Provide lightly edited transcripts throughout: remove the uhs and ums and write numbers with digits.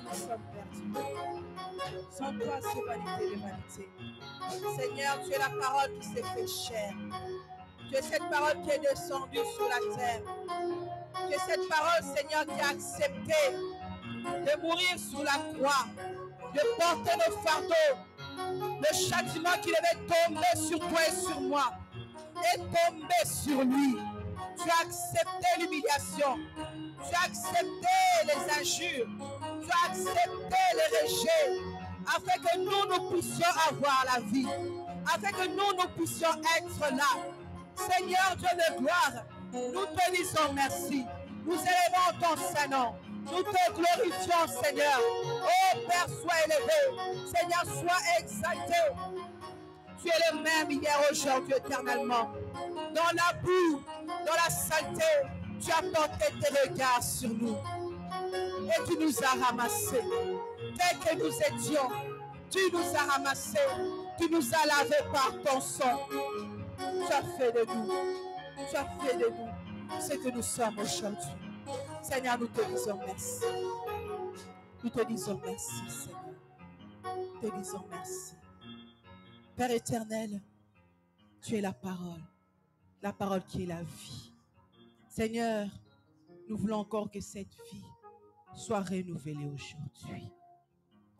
nous sommes perdus. Sans toi, c'est vanité de vanité. Seigneur, tu es la parole qui s'est fait chair. Tu es cette parole qui est descendue sur la terre. Tu es cette parole, Seigneur, qui a accepté de mourir sur la croix, de porter nos fardeaux. Le châtiment qui devait tomber sur toi et sur moi est tombé sur lui. Tu as accepté l'humiliation. Tu as accepté les injures. Tu as accepté les rejets. Afin que nous puissions avoir la vie. Afin que nous puissions être là. Seigneur Dieu de gloire, nous te disons merci. Nous élevons ton Saint-Nom. Nous te glorifions, Seigneur. Oh Père, sois élevé. Seigneur, sois exalté. Tu es le même hier, aujourd'hui, éternellement. Dans la boue, dans la saleté, tu as porté tes regards sur nous. Et tu nous as ramassés. Tel que nous étions, tu nous as ramassés. Tu nous as lavés par ton sang. Tu as fait de nous. Tu as fait de nous ce que nous sommes aujourd'hui. Seigneur, nous te disons merci. Nous te disons merci, Seigneur. Nous te disons merci. Père éternel, tu es la parole qui est la vie. Seigneur, nous voulons encore que cette vie soit renouvelée aujourd'hui,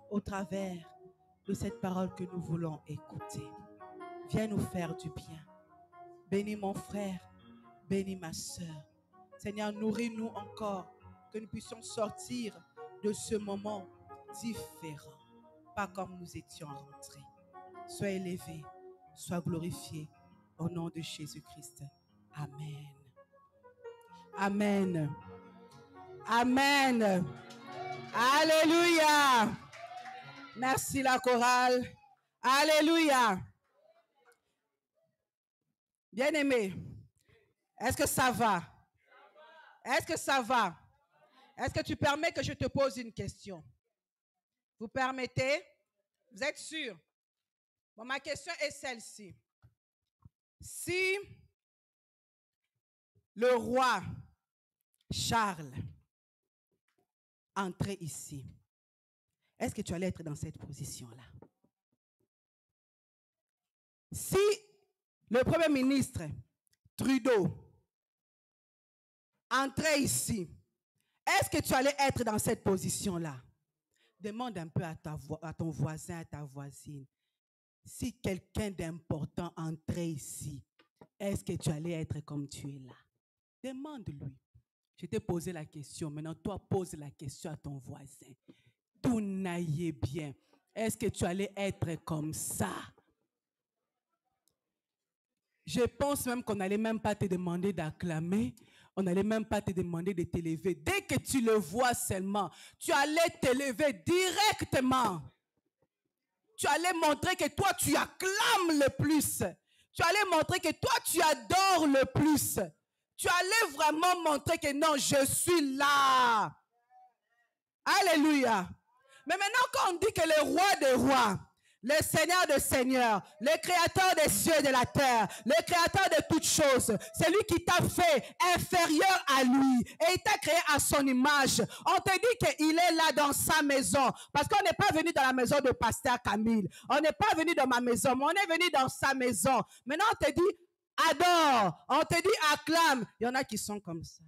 au travers de cette parole que nous voulons écouter. Viens nous faire du bien. Bénis mon frère, bénis ma soeur. Seigneur, nourris-nous encore, que nous puissions sortir de ce moment différent, pas comme nous étions rentrés. Sois élevé, sois glorifié, au nom de Jésus-Christ. Amen. Amen. Amen. Alléluia. Merci la chorale. Alléluia. Bien-aimé, est-ce que ça va? Est-ce que ça va? Est-ce que tu permets que je te pose une question? Vous permettez? Vous êtes sûr? Bon, ma question est celle-ci. Si le roi Charles entrait ici, est-ce que tu allais être dans cette position-là? Si le Premier ministre Trudeau entrait ici, est-ce que tu allais être dans cette position-là? Demande un peu à ton voisin, à ta voisine. Si quelqu'un d'important entrait ici, est-ce que tu allais être comme tu es là? Demande-lui. Je t'ai posé la question. Maintenant, toi, pose la question à ton voisin. Tout n'aille bien. Est-ce que tu allais être comme ça? Je pense même qu'on n'allait même pas te demander d'acclamer. On n'allait même pas te demander de t'élever. Dès que tu le vois seulement, tu allais t'élever directement. Tu allais montrer que toi, tu acclames le plus. Tu allais montrer que toi, tu adores le plus. Tu allais vraiment montrer que non, je suis là. Alléluia. Mais maintenant, quand on dit que le roi des rois, le Seigneur des seigneurs, le créateur des cieux et de la terre, le créateur de toutes choses, c'est lui qui t'a fait inférieur à lui et il t'a créé à son image. On te dit qu'il est là dans sa maison parce qu'on n'est pas venu dans la maison de pasteur Camille. On n'est pas venu dans ma maison, mais on est venu dans sa maison. Maintenant, on te dit adore, on te dit acclame. Il y en a qui sont comme ça.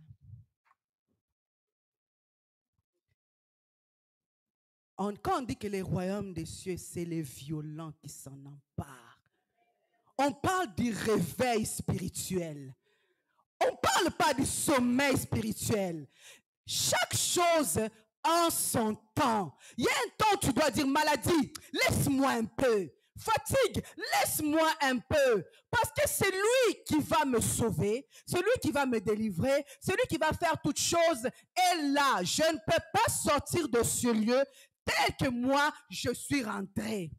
Quand on dit que le royaume des cieux, c'est les violents qui s'en emparent. On parle du réveil spirituel. On ne parle pas du sommeil spirituel. Chaque chose en son temps. Il y a un temps où tu dois dire maladie, laisse-moi un peu. Fatigue, laisse-moi un peu. Parce que c'est lui qui va me sauver, c'est lui qui va me délivrer, c'est lui qui va faire toutes choses. Et là, je ne peux pas sortir de ce lieu tel que moi, je suis rentré.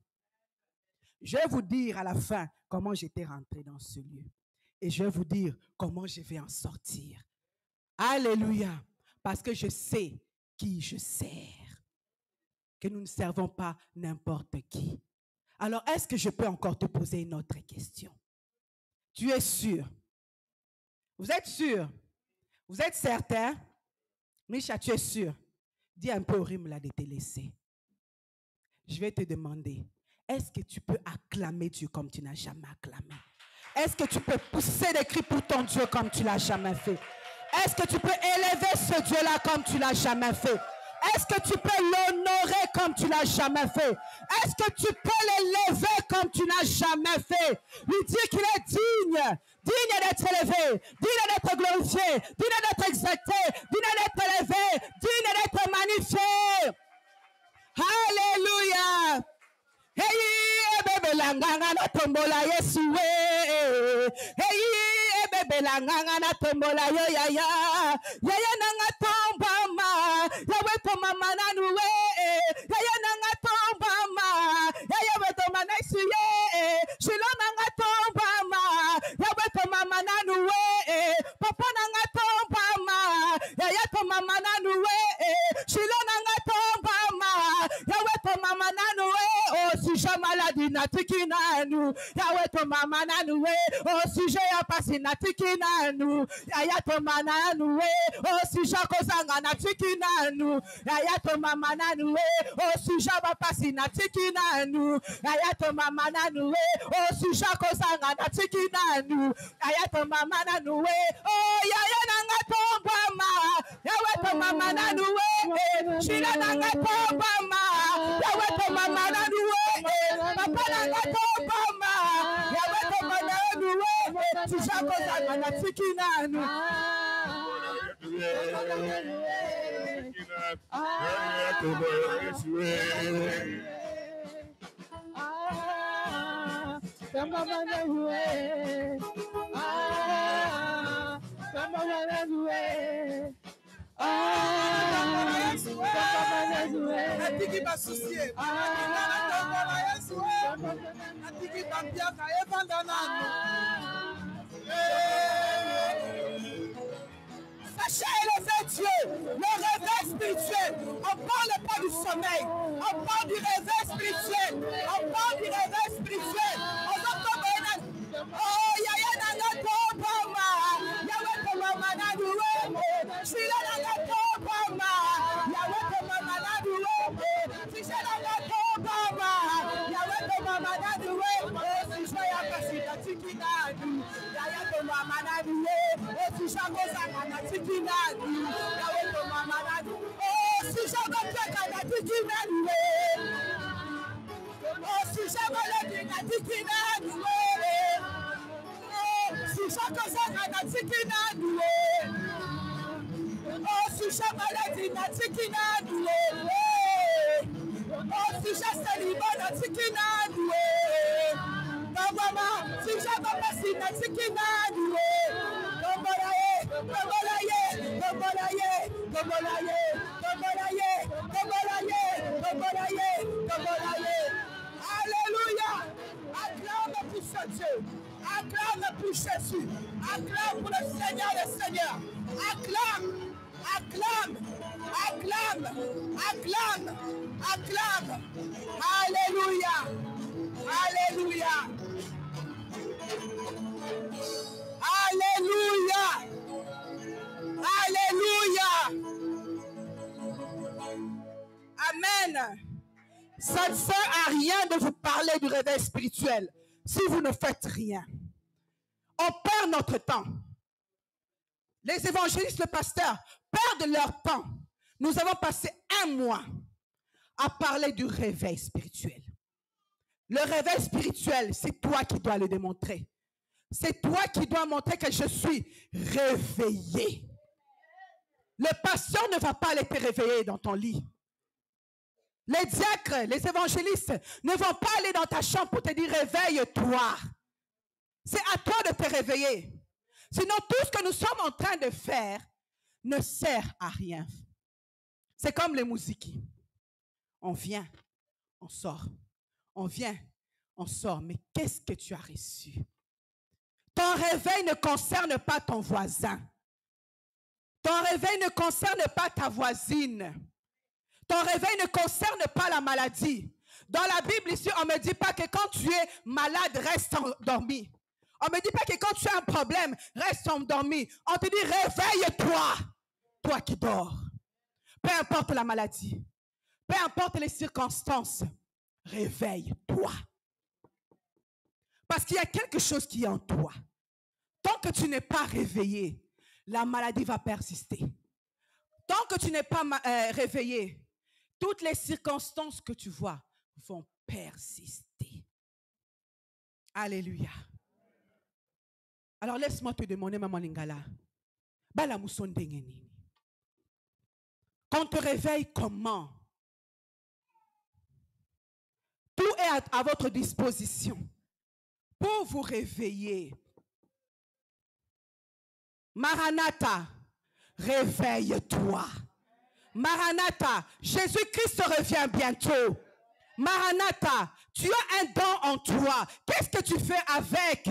Je vais vous dire à la fin comment j'étais rentré dans ce lieu. Et je vais vous dire comment je vais en sortir. Alléluia. Parce que je sais qui je sers. Que nous ne servons pas n'importe qui. Alors, est-ce que je peux encore te poser une autre question? Tu es sûr? Vous êtes sûr? Vous êtes certain? Micha, tu es sûr? Dis un peu au rime là de te laisser. Je vais te demander, est-ce que tu peux acclamer Dieu comme tu n'as jamais acclamé? Est-ce que tu peux pousser des cris pour ton Dieu comme tu l'as jamais fait? Est-ce que tu peux élever ce Dieu-là comme tu l'as jamais fait? Est-ce que tu peux l'honorer comme tu l'as jamais fait? Est-ce que tu peux l'élever comme tu n'as jamais fait? Lui dire qu'il est digne d'être élevé, digne d'être glorifié, digne d'être exalté, digne d'être élevé, digne d'être magnifié. Alléluia. Hey, bebe langanga na tombola Yesu we. Hey, bebe langanga na tombola yo ya ya. Ya ya nanga tomba ma. Ya we to mama na nuwe. Ya ya nanga tomba ma. Ya ya we to mama Yesu ye. Shilo nanga tomba ma. Ya we to mama na nuwe. Papa nanga tomba ma. Ya ya to mama na nuwe. Shilo nanga tomba ma. Ya we to mama na nuwe. Au sujet maladie natiki na nous, Yahweh to mama na nous, au sujet ya pasi natiki na nous, Yaya to mama na nous, au sujet kozanga natiki na nous, Yaya to mama na nous, au sujet ba pasi natiki na nous, Yaya to mama na nous, au sujet kozanga natiki na nous, Yaya to mama na nous, oh Yaya nanga tomba ma, Yahweh to mama na nous, Shila nanga tomba ma, Yahweh to mama na nous. Papa nanga tomba ma, Yahweh to mama na nous, tujako zanga na tikina nu. Atiki basusie, atiki bambiaka evandana. Sachez élever Dieu, le réveil spirituel. On ne parle pas du sommeil, on parle du réveil spirituel. On parle du réveil spirituel. Oh, yaya nanga topama, yawe topama na duwe, shila nanga topama, yawe topama na duwe, shisha nanga topama, yawe topama na duwe, shisha ya kasita tiki na du, yaya topama na duwe, shisha kozanga na tiki na du, yawe topama na du, oh shisha kozanga na tiki na duwe, oh shisha kozanga na tiki na duwe. Chaque chose na tikina doué. Oh, si chaque maladie na tikina doué. Oh, si chaque célibat na tikina doué. Maman, si chaque passé na tikina doué. Komolaye, komolaye, komolaye, komolaye, komolaye, komolaye, komolaye, komolaye. Alléluia. Acclame pour ce Dieu. Acclame pour Jésus. Acclame pour le Seigneur des Seigneurs. Acclame. Acclame. Acclame. Acclame. Acclame. Alléluia. Alléluia. Alléluia. Alléluia. Amen. Ça ne sert à rien de vous parler du réveil spirituel si vous ne faites rien. On perd notre temps. Les évangélistes, le pasteur, perdent leur temps. Nous avons passé 1 mois à parler du réveil spirituel. Le réveil spirituel, c'est toi qui dois le démontrer. C'est toi qui dois montrer que je suis réveillé. Le pasteur ne va pas aller te réveiller dans ton lit. Les diacres, les évangélistes ne vont pas aller dans ta chambre pour te dire réveille-toi. C'est à toi de te réveiller. Sinon, tout ce que nous sommes en train de faire ne sert à rien. C'est comme les musiques. On vient, on sort. On vient, on sort. Mais qu'est-ce que tu as reçu? Ton réveil ne concerne pas ton voisin. Ton réveil ne concerne pas ta voisine. Ton réveil ne concerne pas la maladie. Dans la Bible ici, on ne me dit pas que quand tu es malade, reste endormi. On ne me dit pas que quand tu as un problème, reste endormi. On te dit réveille-toi, toi qui dors. Peu importe la maladie, peu importe les circonstances, réveille-toi. Parce qu'il y a quelque chose qui est en toi. Tant que tu n'es pas réveillé, la maladie va persister. Tant que tu n'es pas réveillé, toutes les circonstances que tu vois vont persister. Alléluia. Alors laisse-moi te demander, Maman Lingala, quand on te réveille, comment? Tout est à votre disposition pour vous réveiller. Maranatha, réveille-toi. Maranatha, Jésus-Christ revient bientôt. Maranatha, tu as un don en toi. Qu'est-ce que tu fais avec?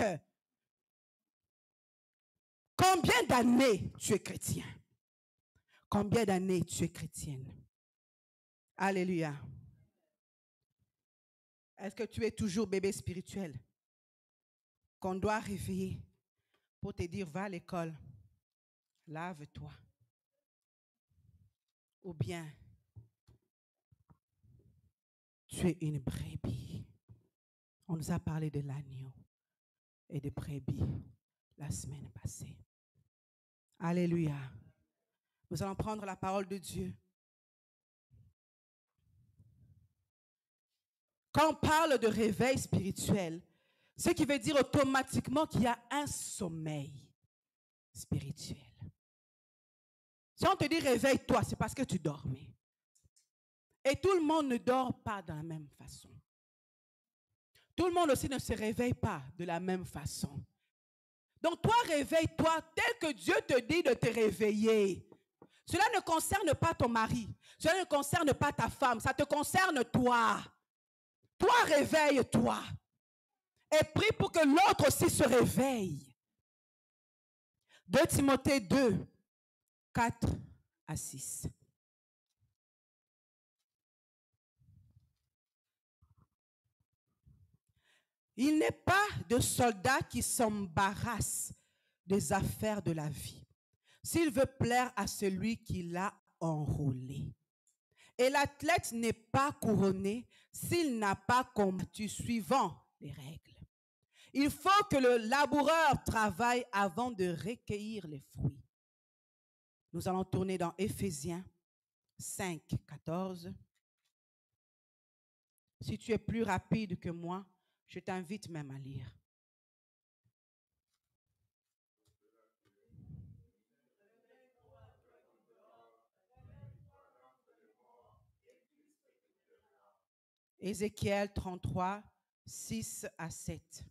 Combien d'années tu es chrétien? Combien d'années tu es chrétienne? Alléluia. Est-ce que tu es toujours bébé spirituel? Qu'on doit réveiller pour te dire, va à l'école, lave-toi. Ou bien, tu es une brebis. On nous a parlé de l'agneau et de brebis la semaine passée. Alléluia. Nous allons prendre la parole de Dieu. Quand on parle de réveil spirituel, ce qui veut dire automatiquement qu'il y a un sommeil spirituel. Si on te dit réveille-toi, c'est parce que tu dormais. Et tout le monde ne dort pas de la même façon. Tout le monde aussi ne se réveille pas de la même façon. Donc toi, réveille-toi tel que Dieu te dit de te réveiller. Cela ne concerne pas ton mari. Cela ne concerne pas ta femme. Ça te concerne toi. Toi, réveille-toi. Et prie pour que l'autre aussi se réveille. 2 Timothée 2, 4 à 6. Il n'est pas de soldat qui s'embarrasse des affaires de la vie, s'il veut plaire à celui qui l'a enrôlé. Et l'athlète n'est pas couronné s'il n'a pas combattu suivant les règles. Il faut que le laboureur travaille avant de recueillir les fruits. Nous allons tourner dans Éphésiens 5, 14. Si tu es plus rapide que moi, je t'invite même à lire. Ézéchiel 33, 6 à 7.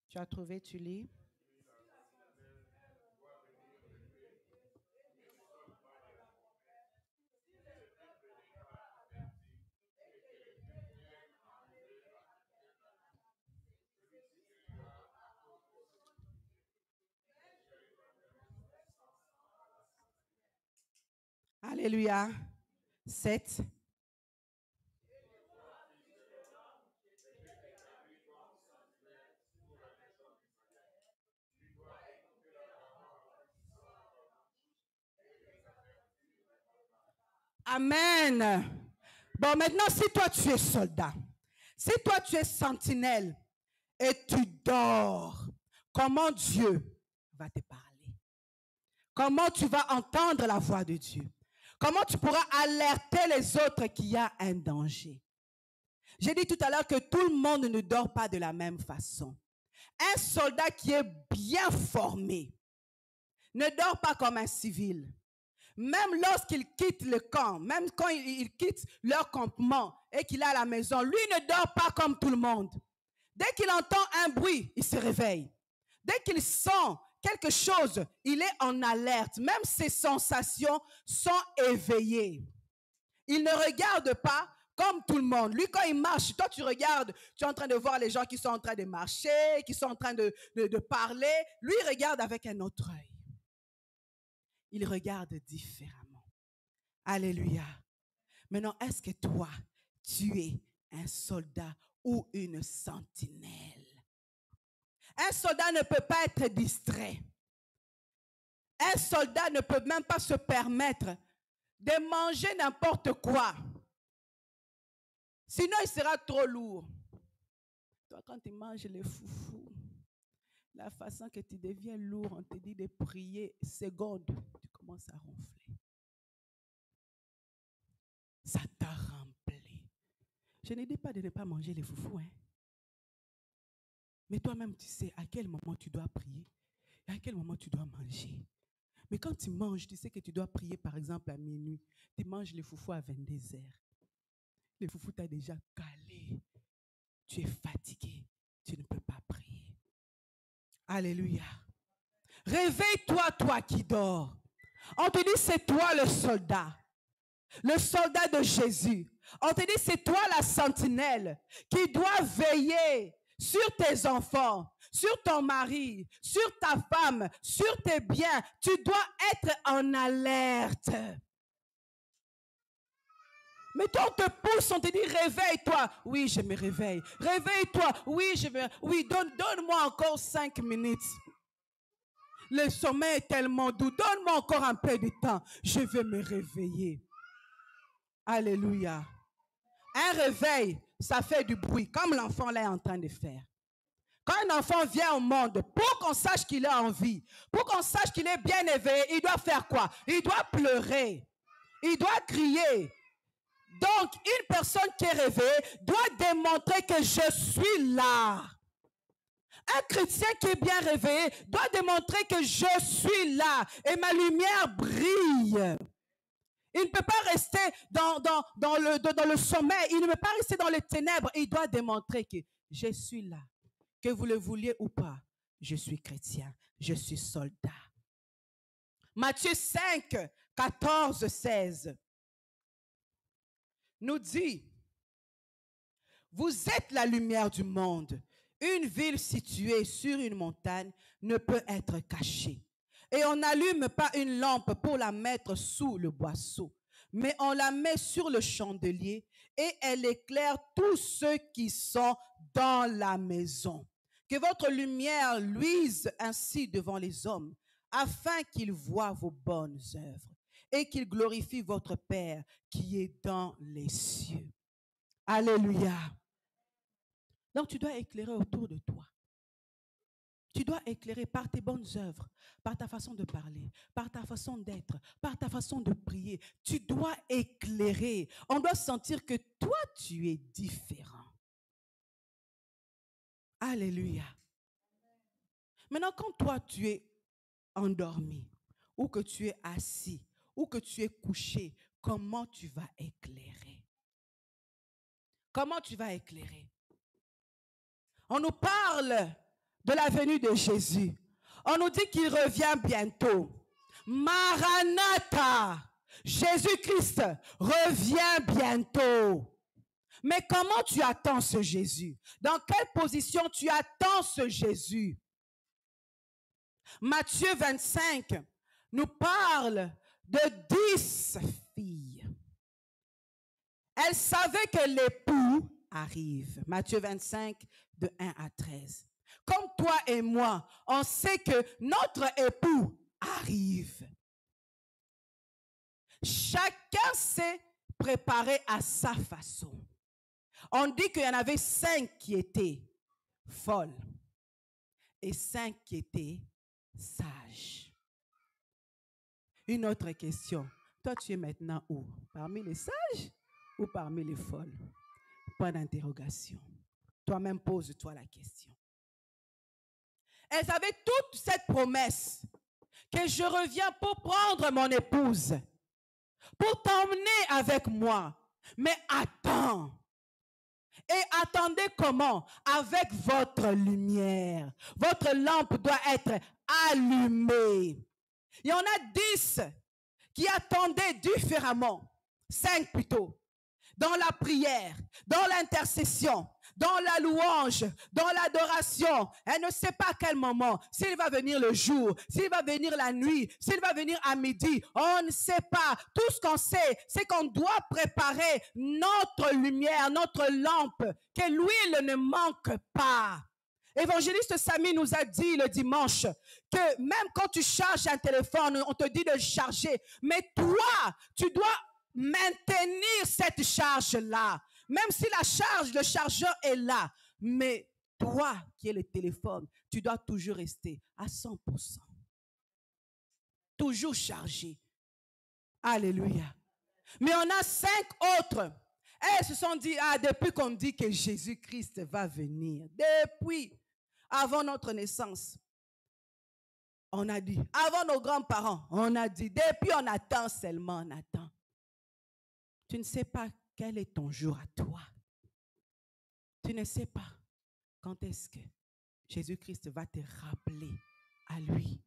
Tu as trouvé, tu lis? Alléluia. 7. Amen. Bon, maintenant, si toi tu es soldat, si toi tu es sentinelle et tu dors, comment Dieu va te parler? Comment tu vas entendre la voix de Dieu? Comment tu pourras alerter les autres qu'il y a un danger? J'ai dit tout à l'heure que tout le monde ne dort pas de la même façon. Un soldat qui est bien formé ne dort pas comme un civil. Même lorsqu'il quitte le camp, même quand il quitte leur campement et qu'il est à la maison, lui ne dort pas comme tout le monde. Dès qu'il entend un bruit, il se réveille. Dès qu'il sent quelque chose, il est en alerte. Même ses sensations sont éveillées. Il ne regarde pas comme tout le monde. Lui, quand il marche, toi tu regardes, tu es en train de voir les gens qui sont en train de marcher, qui sont en train de parler. Lui, il regarde avec un autre œil. Il regarde différemment. Alléluia. Maintenant, est-ce que toi, tu es un soldat ou une sentinelle? Un soldat ne peut pas être distrait. Un soldat ne peut même pas se permettre de manger n'importe quoi. Sinon, il sera trop lourd. Toi, quand tu manges les foufous, la façon que tu deviens lourd, on te dit de prier seconde, tu commences à ronfler. Ça t'a rempli. Je ne dis pas de ne pas manger les foufous, hein. Mais toi-même, tu sais à quel moment tu dois prier et à quel moment tu dois manger. Mais quand tu manges, tu sais que tu dois prier, par exemple, à minuit. Tu manges les foufous à 22h. Les foufous t'as déjà calé. Tu es fatigué. Tu ne peux pas prier. Alléluia. Réveille-toi, toi qui dors. On te dit, c'est toi le soldat. Le soldat de Jésus. On te dit, c'est toi la sentinelle qui doit veiller sur tes enfants, sur ton mari, sur ta femme, sur tes biens. Tu dois être en alerte. Mais toi, on te pousse, on te dit, réveille-toi. Oui, je me réveille. Réveille-toi. Oui, donne-moi encore 5 minutes. Le sommeil est tellement doux. Donne-moi encore un peu de temps. Je vais me réveiller. Alléluia. Un réveil, ça fait du bruit, comme l'enfant là est en train de faire. Quand un enfant vient au monde, pour qu'on sache qu'il a envie, pour qu'on sache qu'il est bien éveillé, il doit faire quoi? Il doit pleurer. Il doit crier. Donc, une personne qui est réveillée doit démontrer que je suis là. Un chrétien qui est bien réveillé doit démontrer que je suis là et ma lumière brille. Il ne peut pas rester dans le sommeil. Il ne peut pas rester dans les ténèbres. Il doit démontrer que je suis là. Que vous le vouliez ou pas, je suis chrétien. Je suis soldat. Matthieu 5, 14, 16 nous dit, vous êtes la lumière du monde. Une ville située sur une montagne ne peut être cachée. Et on n'allume pas une lampe pour la mettre sous le boisseau, mais on la met sur le chandelier et elle éclaire tous ceux qui sont dans la maison. Que votre lumière luise ainsi devant les hommes, afin qu'ils voient vos bonnes œuvres et qu'ils glorifient votre Père qui est dans les cieux. Alléluia. Donc tu dois éclairer autour de toi. Tu dois éclairer par tes bonnes œuvres, par ta façon de parler, par ta façon d'être, par ta façon de prier. Tu dois éclairer. On doit sentir que toi, tu es différent. Alléluia. Maintenant, quand toi, tu es endormi, ou que tu es assis, ou que tu es couché, comment tu vas éclairer? Comment tu vas éclairer? On nous parle de la venue de Jésus. On nous dit qu'il revient bientôt. Maranatha, Jésus-Christ revient bientôt. Mais comment tu attends ce Jésus? Dans quelle position tu attends ce Jésus? Matthieu 25 nous parle de 10 filles. Elles savaient que l'époux arrive. Matthieu 25, de 1 à 13. Comme toi et moi, on sait que notre époux arrive. Chacun s'est préparé à sa façon. On dit qu'il y en avait 5 qui étaient folles et 5 qui étaient sages. Une autre question. Toi, tu es maintenant où? Parmi les sages ou parmi les folles? Point d'interrogation. Toi-même, pose-toi la question. Elles avaient toute cette promesse que je reviens pour prendre mon épouse, pour t'emmener avec moi. Mais attends. Et attendez comment? Avec votre lumière. Votre lampe doit être allumée. Il y en a 10 qui attendaient différemment. 5 plutôt. Dans la prière, dans l'intercession, dans la louange, dans l'adoration. Elle ne sait pas à quel moment, s'il va venir le jour, s'il va venir la nuit, s'il va venir à midi. On ne sait pas. Tout ce qu'on sait, c'est qu'on doit préparer notre lumière, notre lampe, que l'huile ne manque pas. Évangéliste Samy nous a dit le dimanche que même quand tu charges un téléphone, on te dit de le charger. Mais toi, tu dois maintenir cette charge-là. Même si la charge, le chargeur est là. Mais toi qui es le téléphone, tu dois toujours rester à 100%. Toujours chargé. Alléluia. Mais on a 5 autres. Elles se sont dit, depuis qu'on dit que Jésus-Christ va venir, depuis, avant notre naissance, on a dit, avant nos grands-parents, on a dit, depuis on attend seulement, on attend. Tu ne sais pas quel est ton jour à toi. Tu ne sais pas quand est-ce que Jésus-Christ va te rappeler à lui.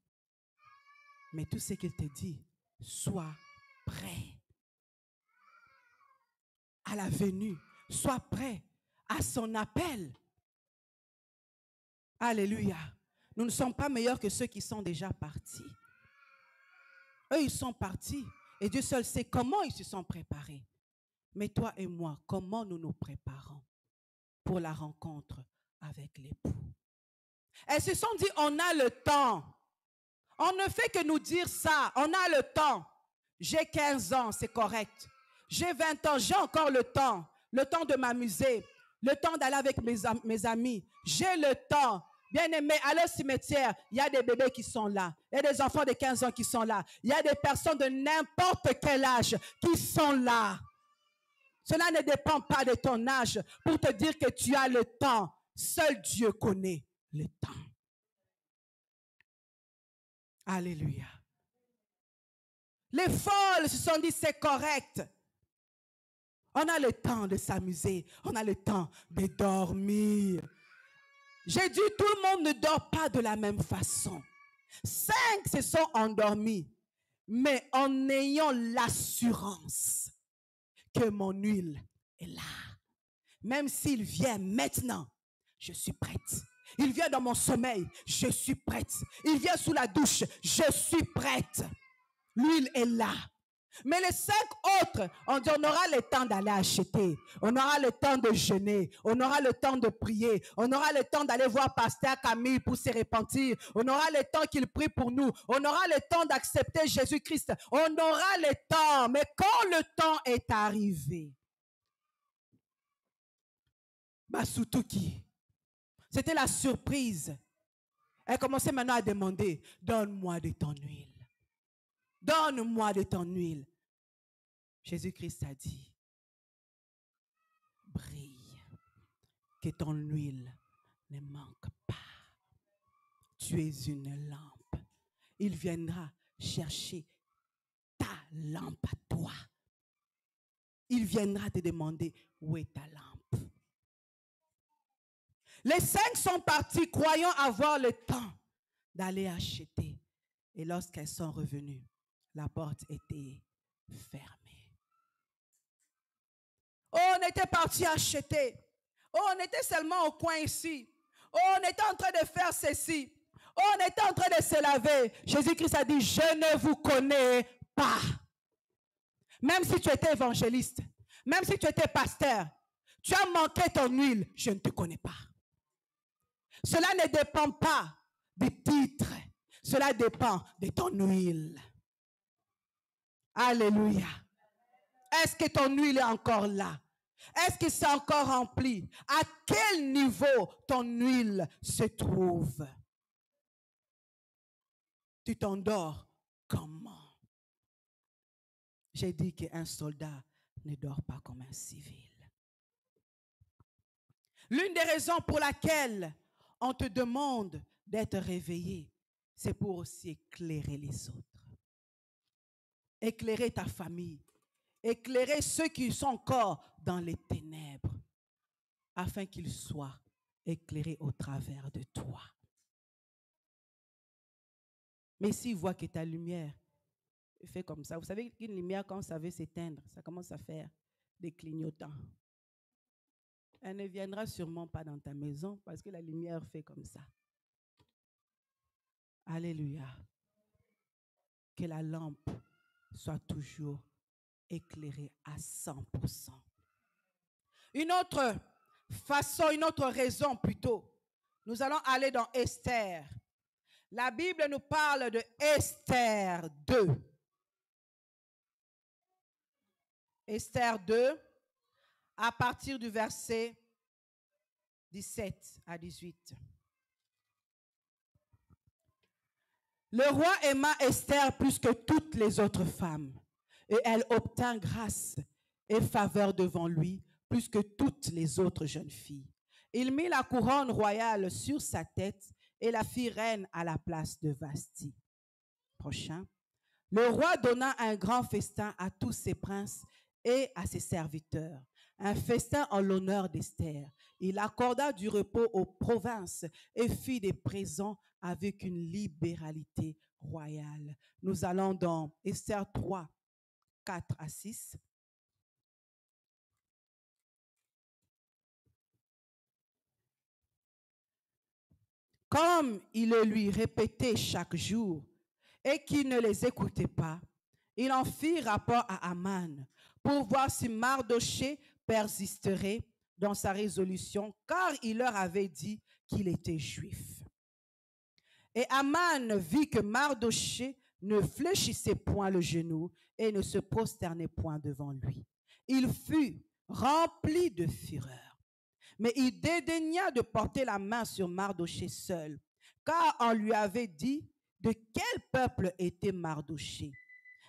Mais tout ce qu'il te dit, sois prêt à la venue, sois prêt à son appel. Alléluia. Nous ne sommes pas meilleurs que ceux qui sont déjà partis. Eux, ils sont partis et Dieu seul sait comment ils se sont préparés. Mais toi et moi, comment nous nous préparons pour la rencontre avec l'époux? Elles se sont dit, on a le temps. On ne fait que nous dire ça, on a le temps. J'ai 15 ans, c'est correct. J'ai 20 ans, j'ai encore le temps de m'amuser, le temps d'aller avec mes amis. J'ai le temps. Bien aimé, allez au cimetière, il y a des bébés qui sont là. Il y a des enfants de 15 ans qui sont là. Il y a des personnes de n'importe quel âge qui sont là. Cela ne dépend pas de ton âge pour te dire que tu as le temps. Seul Dieu connaît le temps. Alléluia. Les folles se sont dit, c'est correct. On a le temps de s'amuser. On a le temps de dormir. J'ai dit, tout le monde ne dort pas de la même façon. 5 se sont endormis, mais en ayant l'assurance que mon huile est là. Même s'il vient maintenant, je suis prête. Il vient dans mon sommeil, je suis prête. Il vient sous la douche, je suis prête. L'huile est là. Mais les 5 autres, on dit, on aura le temps d'aller acheter. On aura le temps de jeûner. On aura le temps de prier. On aura le temps d'aller voir Pasteur Camille pour se repentir. On aura le temps qu'il prie pour nous. On aura le temps d'accepter Jésus-Christ. On aura le temps. Mais quand le temps est arrivé, Basutuki, c'était la surprise. Elle commençait maintenant à demander, donne-moi de ton huile. Donne-moi de ton huile. Jésus-Christ a dit, brille, que ton huile ne manque pas. Tu es une lampe. Il viendra chercher ta lampe à toi. Il viendra te demander, où est ta lampe? Les 5 sont partis, croyant avoir le temps d'aller acheter. Et lorsqu'elles sont revenues, la porte était fermée. Oh, on était parti acheter. Oh, on était seulement au coin ici. Oh, on était en train de faire ceci. Oh, on était en train de se laver. Jésus-Christ a dit, je ne vous connais pas. Même si tu étais évangéliste, même si tu étais pasteur, tu as manqué ton huile, je ne te connais pas. Cela ne dépend pas du titre. Cela dépend de ton huile. Alléluia. Est-ce que ton huile est encore là? Est-ce que c'est encore rempli? À quel niveau ton huile se trouve? Tu t'endors comment? J'ai dit qu'un soldat ne dort pas comme un civil. L'une des raisons pour laquelle on te demande d'être réveillé, c'est pour aussi éclairer les autres. Éclairer ta famille. Éclairer ceux qui sont encore dans les ténèbres, afin qu'ils soient éclairés au travers de toi. Mais s'ils voient que ta lumière fait comme ça, vous savez qu'une lumière, quand ça veut s'éteindre, ça commence à faire des clignotants. Elle ne viendra sûrement pas dans ta maison parce que la lumière fait comme ça. Alléluia. Que la lampe soit toujours éclairée à 100%. Une autre façon, une autre raison plutôt, Nous allons aller dans Esther. La Bible nous parle de Esther 2. Esther 2, à partir du verset 17 à 18. Le roi aima Esther plus que toutes les autres femmes, et elle obtint grâce et faveur devant lui plus que toutes les autres jeunes filles. Il mit la couronne royale sur sa tête et la fit reine à la place de Vasti. Prochain. Le roi donna un grand festin à tous ses princes et à ses serviteurs, un festin en l'honneur d'Esther. Il accorda du repos aux provinces et fit des présents avec une libéralité royale. Nous allons dans Esther 3, 4 à 6. Comme il le lui répétait chaque jour et qu'il ne les écoutait pas, il en fit rapport à Aman pour voir si Mardochée persisterait dans sa résolution, car il leur avait dit qu'il était juif. Et Aman vit que Mardochée ne fléchissait point le genou et ne se prosternait point devant lui. Il fut rempli de fureur, mais il dédaigna de porter la main sur Mardochée seul, car on lui avait dit de quel peuple était Mardochée.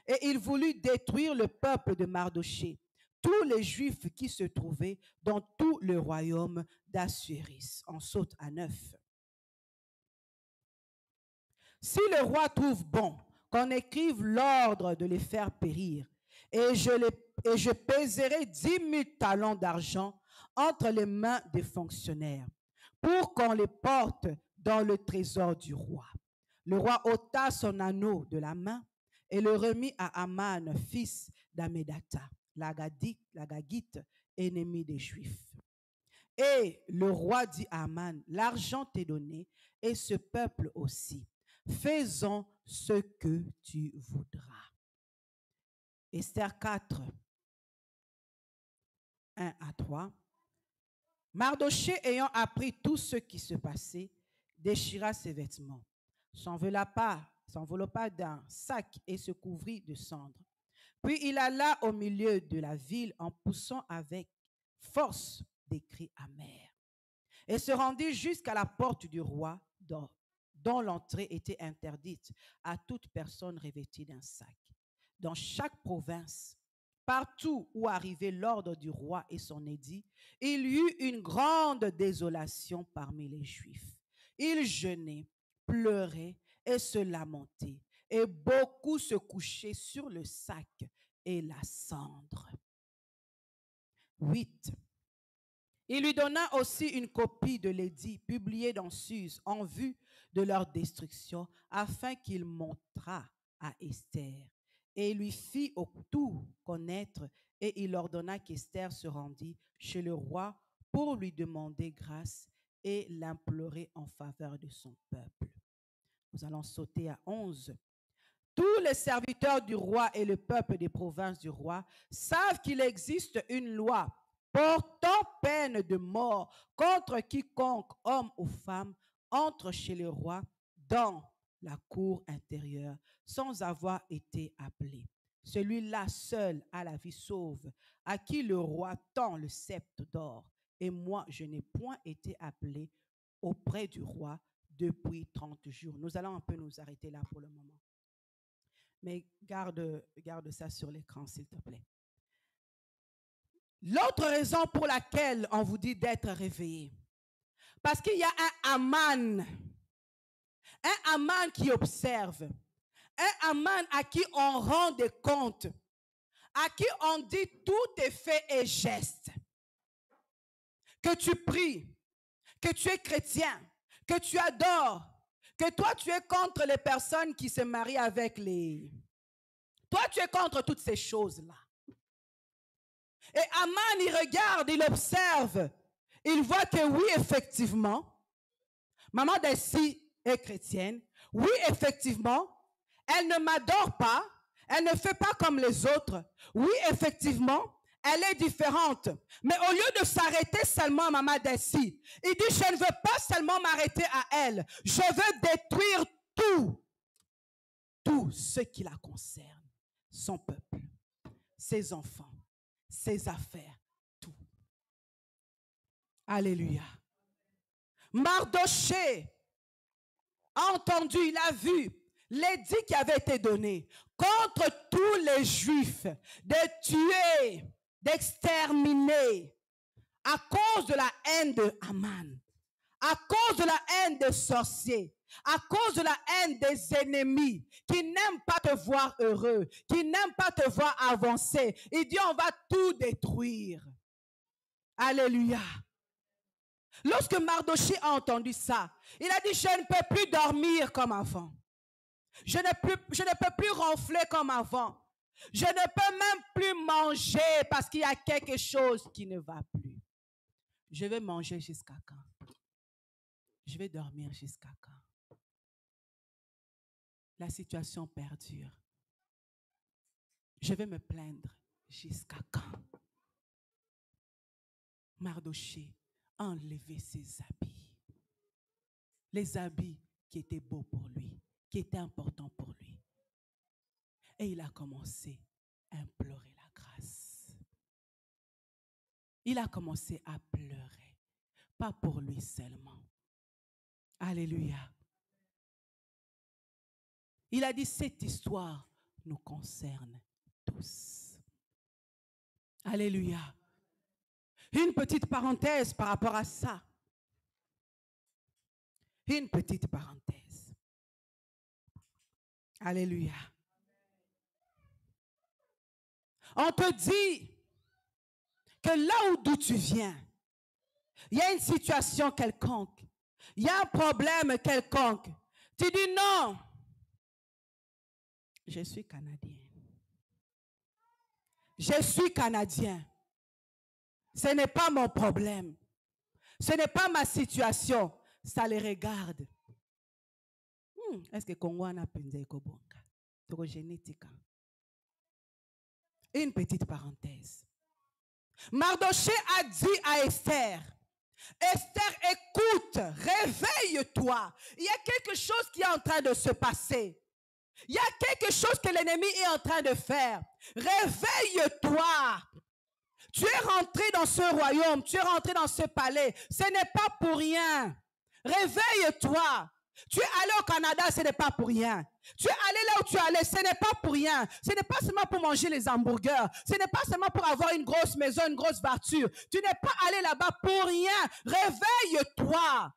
Et il voulut détruire le peuple de Mardochée, tous les Juifs qui se trouvaient dans tout le royaume d'Assuérus. On saute à 9. Si le roi trouve bon qu'on écrive l'ordre de les faire périr, et je pèserai 10 000 talents d'argent entre les mains des fonctionnaires, pour qu'on les porte dans le trésor du roi. Le roi ôta son anneau de la main et le remit à Aman, fils d'Amédatha, l'Agagite, ennemi des Juifs. Et le roi dit à Aman, l'argent t'est donné, et ce peuple aussi. Faisons ce que tu voudras. Esther 4, 1 à 3. Mardochée, ayant appris tout ce qui se passait, déchira ses vêtements, s'enveloppa d'un sac et se couvrit de cendres. Puis il alla au milieu de la ville en poussant avec force des cris amers et se rendit jusqu'à la porte du roi dont l'entrée était interdite à toute personne revêtue d'un sac. Dans chaque province, partout où arrivait l'ordre du roi et son édit, il y eut une grande désolation parmi les Juifs. Ils jeûnaient, pleuraient et se lamentaient, et beaucoup se couchaient sur le sac et la cendre. 8. Il lui donna aussi une copie de l'édit publié dans Suse en vue de leur destruction, afin qu'il montrât à Esther. Et il lui fit tout connaître, et il ordonna qu'Esther se rendît chez le roi pour lui demander grâce et l'implorer en faveur de son peuple. Nous allons sauter à 11. Tous les serviteurs du roi et le peuple des provinces du roi savent qu'il existe une loi portant peine de mort contre quiconque, homme ou femme, entre chez le roi dans la cour intérieure sans avoir été appelé. Celui-là seul a la vie sauve, à qui le roi tend le sceptre d'or. Et moi, je n'ai point été appelé auprès du roi depuis 30 jours. Nous allons un peu nous arrêter là pour le moment. Mais garde ça sur l'écran, s'il te plaît. L'autre raison pour laquelle on vous dit d'être réveillé, parce qu'il y a un Aman qui observe, un Aman à qui on rend des comptes, à qui on dit tous tes faits et gestes, que tu pries, que tu es chrétien, que tu adores, que toi tu es contre les personnes qui se marient avec les... Toi tu es contre toutes ces choses-là. Et Aman, il regarde, il observe, il voit que oui, effectivement, maman Desi est chrétienne, oui, effectivement, elle ne m'adore pas, elle ne fait pas comme les autres, oui, effectivement, elle est différente. Mais au lieu de s'arrêter seulement à Maman Dessy, il dit, je ne veux pas seulement m'arrêter à elle. Je veux détruire tout ce qui la concerne. Son peuple, ses enfants, ses affaires, tout. Alléluia. Mardoché a entendu, il a vu l'édit qui avait été donné contre tous les Juifs de tuer, d'exterminer à cause de la haine de Haman, à cause de la haine des sorciers, à cause de la haine des ennemis qui n'aiment pas te voir heureux, qui n'aiment pas te voir avancer. Il dit, on va tout détruire. Alléluia. Lorsque Mardoché a entendu ça, il a dit, je ne peux plus dormir comme avant. Je ne peux plus ronfler comme avant. Je ne peux même plus manger parce qu'il y a quelque chose qui ne va plus. Je vais manger jusqu'à quand? Je vais dormir jusqu'à quand? La situation perdure. Je vais me plaindre jusqu'à quand? Mardoché a enlevé ses habits. Les habits qui étaient beaux pour lui, qui étaient importants pour lui. Et il a commencé à implorer la grâce. Il a commencé à pleurer, pas pour lui seulement. Alléluia. Il a dit, cette histoire nous concerne tous. Alléluia. Une petite parenthèse par rapport à ça. Une petite parenthèse. Alléluia. On te dit que là d'où tu viens, il y a une situation quelconque, il y a un problème quelconque. Tu dis non, je suis Canadien. Je suis Canadien. Ce n'est pas mon problème. Ce n'est pas ma situation. Ça les regarde. Est-ce que Congo a pensé que génétique? Une petite parenthèse. Mardoché a dit à Esther, Esther, écoute, réveille-toi. Il y a quelque chose qui est en train de se passer. Il y a quelque chose que l'ennemi est en train de faire. Réveille-toi. Tu es rentré dans ce royaume, tu es rentré dans ce palais. Ce n'est pas pour rien. Réveille-toi. Tu es allé au Canada, ce n'est pas pour rien. Tu es allé là où tu es allé, ce n'est pas pour rien. Ce n'est pas seulement pour manger les hamburgers. Ce n'est pas seulement pour avoir une grosse maison, une grosse voiture. Tu n'es pas allé là-bas pour rien. Réveille-toi.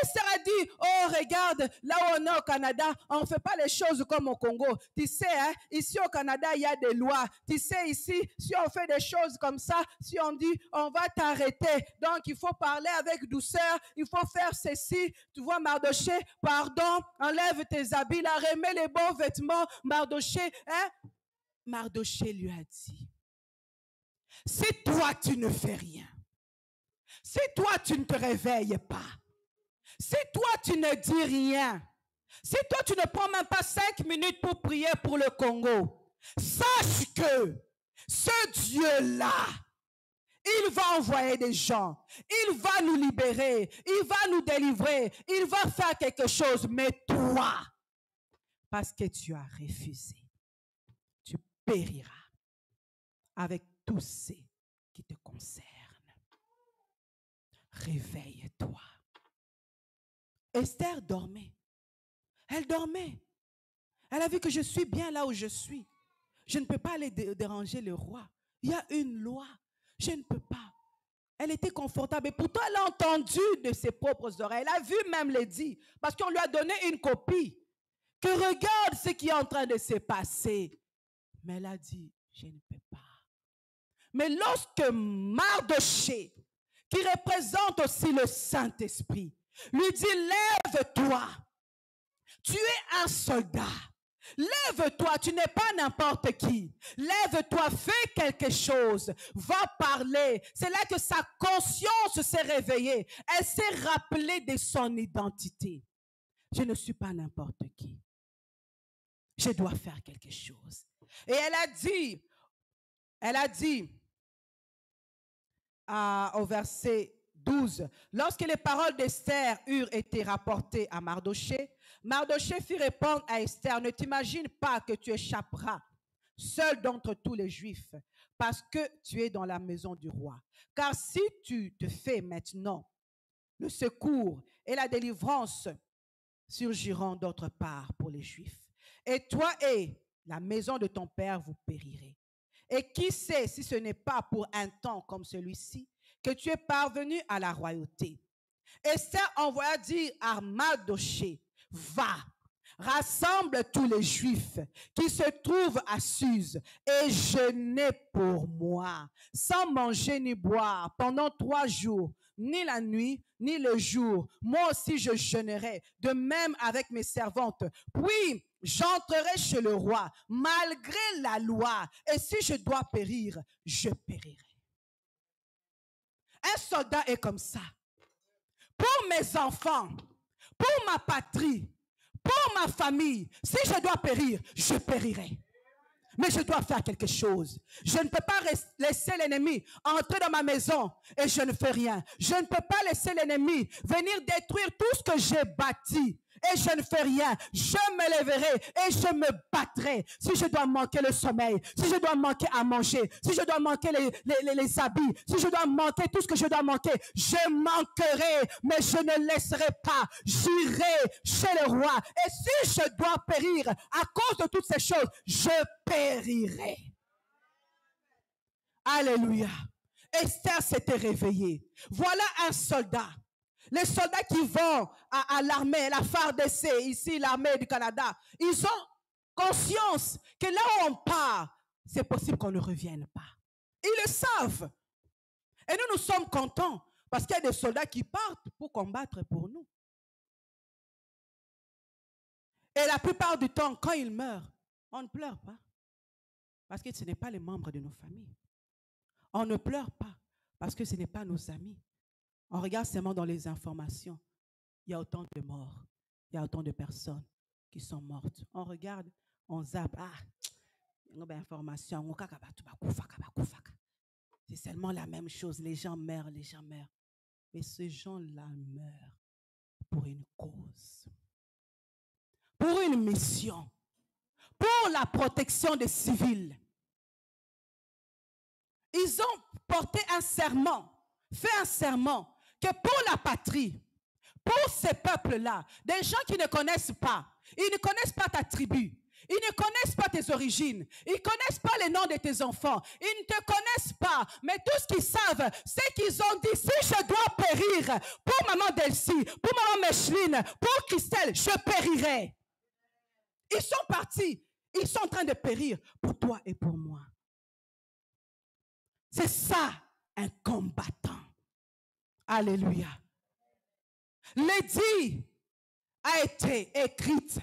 Esther a dit, oh regarde, là où on est au Canada, on ne fait pas les choses comme au Congo. Tu sais, hein, ici au Canada, il y a des lois. Tu sais, ici, si on fait des choses comme ça, si on dit, on va t'arrêter. Donc, il faut parler avec douceur, il faut faire ceci. Tu vois, Mardoché, pardon, enlève tes habits, là, remets les bons vêtements. Mardoché, hein? Mardoché lui a dit, si toi, tu ne fais rien, si toi, tu ne te réveilles pas, si toi, tu ne dis rien, si toi, tu ne prends même pas 5 minutes pour prier pour le Congo, sache que ce Dieu-là, il va envoyer des gens, il va nous libérer, il va nous délivrer, il va faire quelque chose. Mais toi, parce que tu as refusé, tu périras avec tous ceux qui te concernent. Réveille-toi. Esther dormait. Elle dormait. Elle a vu que je suis bien là où je suis. Je ne peux pas aller déranger le roi. Il y a une loi. Je ne peux pas. Elle était confortable. Et pourtant, elle a entendu de ses propres oreilles. Elle a vu même l'édit. Parce qu'on lui a donné une copie. Que regarde ce qui est en train de se passer. Mais elle a dit, je ne peux pas. Mais lorsque Mardoché, qui représente aussi le Saint-Esprit, lui dit, lève-toi, tu es un soldat, lève-toi, tu n'es pas n'importe qui, lève-toi, fais quelque chose, va parler. C'est là que sa conscience s'est réveillée, elle s'est rappelée de son identité. Je ne suis pas n'importe qui, je dois faire quelque chose. Et elle a dit, au verset 12. Lorsque les paroles d'Esther eurent été rapportées à Mardoché, Mardoché fit répondre à Esther, ne t'imagine pas que tu échapperas seul d'entre tous les Juifs, parce que tu es dans la maison du roi. Car si tu te fais maintenant, le secours et la délivrance surgiront d'autre part pour les Juifs. Et toi et la maison de ton père, vous périrez. Et qui sait si ce n'est pas pour un temps comme celui-ci que tu es parvenu à la royauté. Esther envoya dire à Mardoché, va, rassemble tous les Juifs qui se trouvent à Suse et jeûnez pour moi, sans manger ni boire pendant 3 jours, ni la nuit, ni le jour. Moi aussi je jeûnerai, de même avec mes servantes. Puis j'entrerai chez le roi, malgré la loi, et si je dois périr, je périrai. Un soldat est comme ça. Pour mes enfants, pour ma patrie, pour ma famille, si je dois périr, je périrai. Mais je dois faire quelque chose. Je ne peux pas laisser l'ennemi entrer dans ma maison et je ne fais rien. Je ne peux pas laisser l'ennemi venir détruire tout ce que j'ai bâti et je ne fais rien. Je me lèverai et je me battrai. Si je dois manquer le sommeil, si je dois manquer à manger, si je dois manquer les habits, si je dois manquer tout ce que je dois manquer, je manquerai, mais je ne laisserai pas. J'irai chez le roi. Et si je dois périr à cause de toutes ces choses, je périrai. Alléluia. Esther s'était réveillée. Voilà un soldat. Les soldats qui vont à l'armée, la FARDC, ici l'armée du Canada, ils ont conscience que là où on part, c'est possible qu'on ne revienne pas. Ils le savent. Et nous sommes contents parce qu'il y a des soldats qui partent pour combattre pour nous. Et la plupart du temps, quand ils meurent, on ne pleure pas. Parce que ce n'est pas les membres de nos familles. On ne pleure pas parce que ce n'est pas nos amis. On regarde seulement dans les informations. Il y a autant de morts. Il y a autant de personnes qui sont mortes. On regarde, on zappe. Ah, il y a une information. C'est seulement la même chose. Les gens meurent, les gens meurent. Mais ces gens-là meurent pour une cause. Pour une mission. Pour la protection des civils. Ils ont porté un serment, fait un serment, que pour la patrie, pour ces peuples-là, des gens qui ne connaissent pas, ils ne connaissent pas ta tribu, ils ne connaissent pas tes origines, ils ne connaissent pas les noms de tes enfants, ils ne te connaissent pas, mais tout ce qu'ils savent, c'est qu'ils ont dit, si je dois périr pour maman Delcy, pour maman Micheline, pour Christelle, je périrai. Ils sont partis, ils sont en train de périr pour toi et pour moi. C'est ça, un combattant. Alléluia. L'édit a été écrite.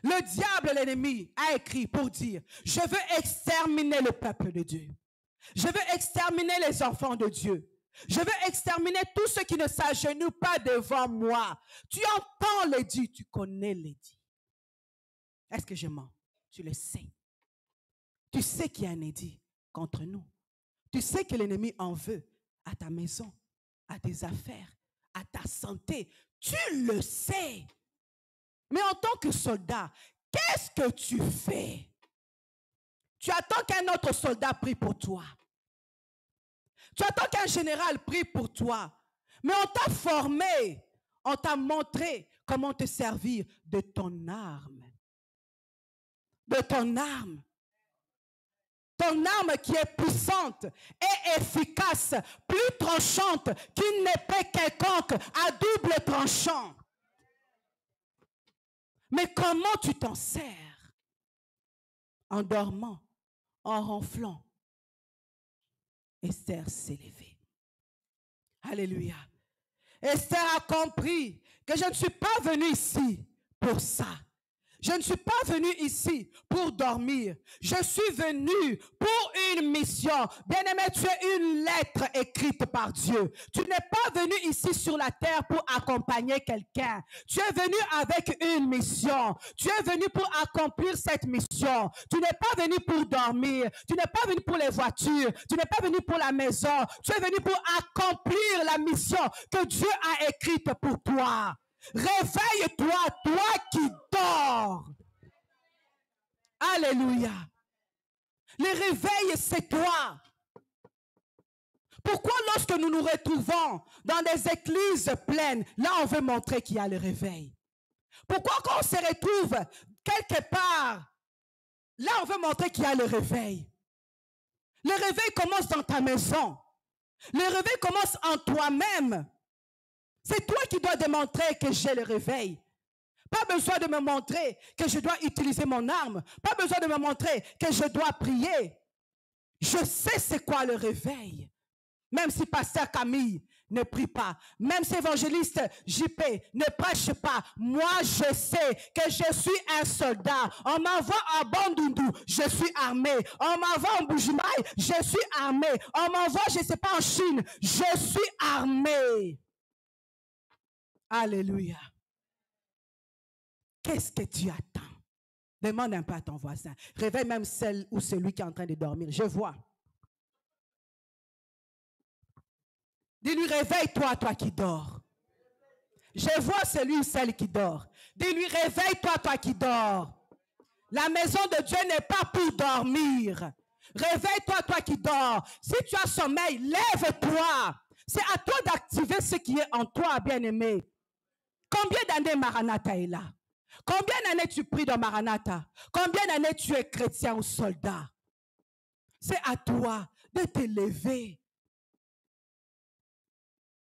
Le diable, l'ennemi, a écrit pour dire, je veux exterminer le peuple de Dieu. Je veux exterminer les enfants de Dieu. Je veux exterminer tous ceux qui ne s'agenouillent pas devant moi. Tu entends l'édit, tu connais l'édit. Est-ce que je mens? Tu le sais. Tu sais qu'il y a un édit contre nous. Tu sais que l'ennemi en veut à ta maison, à tes affaires, à ta santé. Tu le sais. Mais en tant que soldat, qu'est-ce que tu fais? Tu attends qu'un autre soldat prie pour toi. Tu attends qu'un général prie pour toi. Mais on t'a formé, on t'a montré comment te servir de ton arme. De ton arme. Ton arme qui est puissante et efficace, plus tranchante qu'une épée quelconque à double tranchant. Mais comment tu t'en sers? En dormant, en ronflant. Esther s'est levée. Alléluia. Esther a compris que je ne suis pas venue ici pour ça. Je ne suis pas venu ici pour dormir. Je suis venu pour une mission. Bien-aimé, tu es une lettre écrite par Dieu. Tu n'es pas venu ici sur la terre pour accompagner quelqu'un. Tu es venu avec une mission. Tu es venu pour accomplir cette mission. Tu n'es pas venu pour dormir. Tu n'es pas venu pour les voitures. Tu n'es pas venu pour la maison. Tu es venu pour accomplir la mission que Dieu a écrite pour toi. Réveille-toi, toi qui dors. Alléluia. Le réveil, c'est toi. Pourquoi lorsque nous nous retrouvons dans des églises pleines, là on veut montrer qu'il y a le réveil? Pourquoi quand on se retrouve quelque part, là on veut montrer qu'il y a le réveil? Le réveil commence dans ta maison. Le réveil commence en toi-même. C'est toi qui dois démontrer que j'ai le réveil. Pas besoin de me montrer que je dois utiliser mon arme. Pas besoin de me montrer que je dois prier. Je sais c'est quoi le réveil. Même si pasteur Camille ne prie pas, même si évangéliste JP ne prêche pas, moi je sais que je suis un soldat. On m'envoie à Bandundu, je suis armé. On m'envoie en Bujimaï, je suis armé. On m'envoie, je ne sais pas, en Chine, je suis armé. Alléluia. Qu'est-ce que tu attends? Demande un peu à ton voisin. Réveille même celle ou celui qui est en train de dormir. Je vois. Dis-lui, réveille-toi, toi qui dors. Je vois celui ou celle qui dort. Dis-lui, réveille-toi, toi qui dors. La maison de Dieu n'est pas pour dormir. Réveille-toi, toi qui dors. Si tu as sommeil, lève-toi. C'est à toi d'activer ce qui est en toi, bien-aimé. Combien d'années Maranatha est là? Combien d'années tu pries dans Maranatha? Combien d'années tu es chrétien ou soldat? C'est à toi de te lever.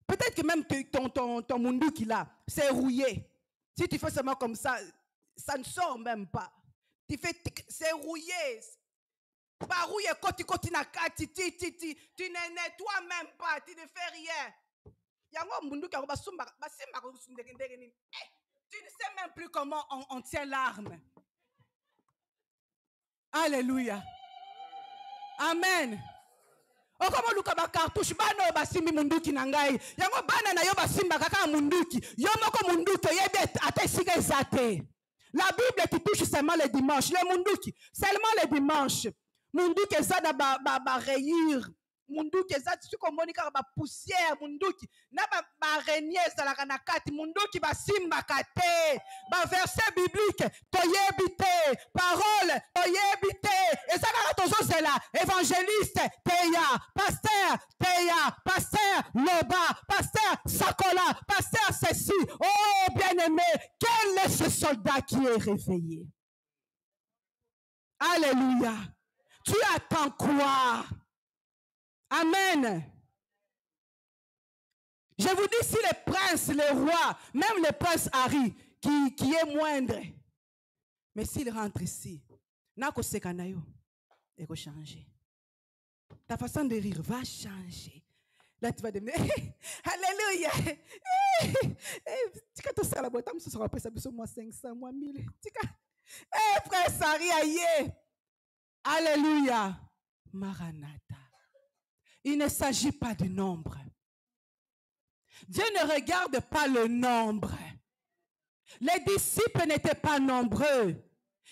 Peut-être que même ton munduki là, c'est rouillé. Si tu fais seulement comme ça ne sort même pas. Tu fais, c'est rouillé. Pas rouillé, tu ne nettoies même pas, tu ne fais rien. Tu ne sais même plus comment on tient l'arme. Alléluia. Amen. Okomo luka ba cartouche bana basimbi munduki na ngai. Yango bana na yo basimba kaka munduki. Yo moko munduki yebet ata sika ezate. La Bible qui touche seulement les dimanches. Les munduki, seulement les dimanches. Munduki ezada ba rayure. Munduki ezada tu komoni kaka ba poussière munduki. Na ba araignée ezalaka na kati munduki basimba kate. Ba verset biblique toyebite, parole toyebite. Ezaka tozo zela évangéliste teya, pasteur Loba, pasteur Sakola, pasteur ceci. Oh bien-aimé, quel est ce soldat qui est réveillé? Alléluia. Tu attends quoi? Amen. Je vous dis, si les princes, les rois, même le prince Harry, qui est moindre, mais s'il rentre ici, nako sekanayo, il va changer. Ta façon de rire va changer. Là, tu vas devenir Alléluia. Tu as tout ça la boîte, tu seras après ça, moi 500, moi 1000. Prince Harry, aïe. Alléluia. Maranatha. Il ne s'agit pas du nombre. Dieu ne regarde pas le nombre. Les disciples n'étaient pas nombreux.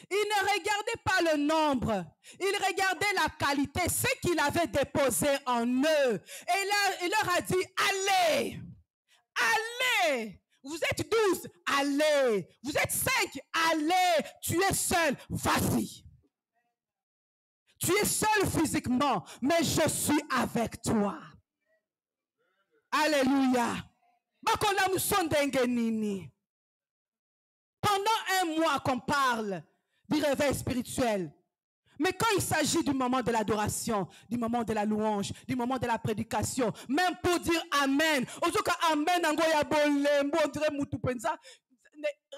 Ils ne regardaient pas le nombre. Ils regardaient la qualité, ce qu'il avait déposé en eux. Et là, il leur a dit, allez, allez. Vous êtes 12, allez. Vous êtes 5, allez. Tu es seul, vas-y. Tu es seul physiquement, mais je suis avec toi. Alléluia. Pendant un mois qu'on parle du réveil spirituel, mais quand il s'agit du moment de l'adoration, du moment de la louange, du moment de la prédication, même pour dire Amen, Amen,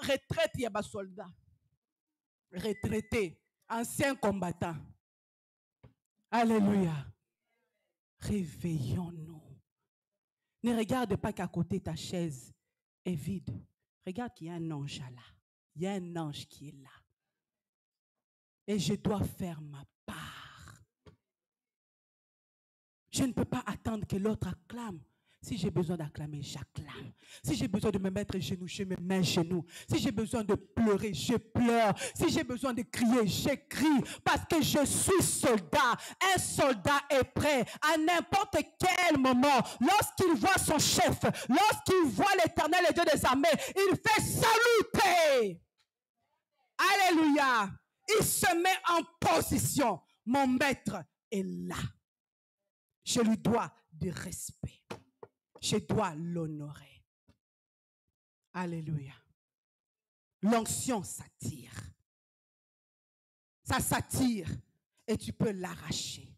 retraite, il y a des soldats. Retraités, anciens combattants. Alléluia. Réveillons-nous. Ne regarde pas qu'à côté ta chaise est vide. Regarde qu'il y a un ange là. il y a un ange qui est là. Et je dois faire ma part. Je ne peux pas attendre que l'autre acclame. Si j'ai besoin d'acclamer, j'acclame. Si j'ai besoin de me mettre à genoux, je me mets à genoux. Si j'ai besoin de pleurer, je pleure. Si j'ai besoin de crier, je crie. Parce que je suis soldat. Un soldat est prêt à n'importe quel moment. Lorsqu'il voit son chef, lorsqu'il voit l'Éternel et Dieu des armées, il fait saluter. Alléluia. Il se met en position. Mon maître est là. Je lui dois du respect. Je dois l'honorer. Alléluia. L'onction s'attire. Ça s'attire et tu peux l'arracher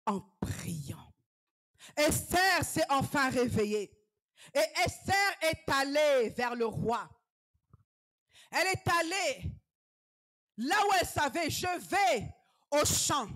en priant. Esther s'est enfin réveillée. Et Esther est allée vers le roi. Elle est allée là où elle savait, je vais au champ.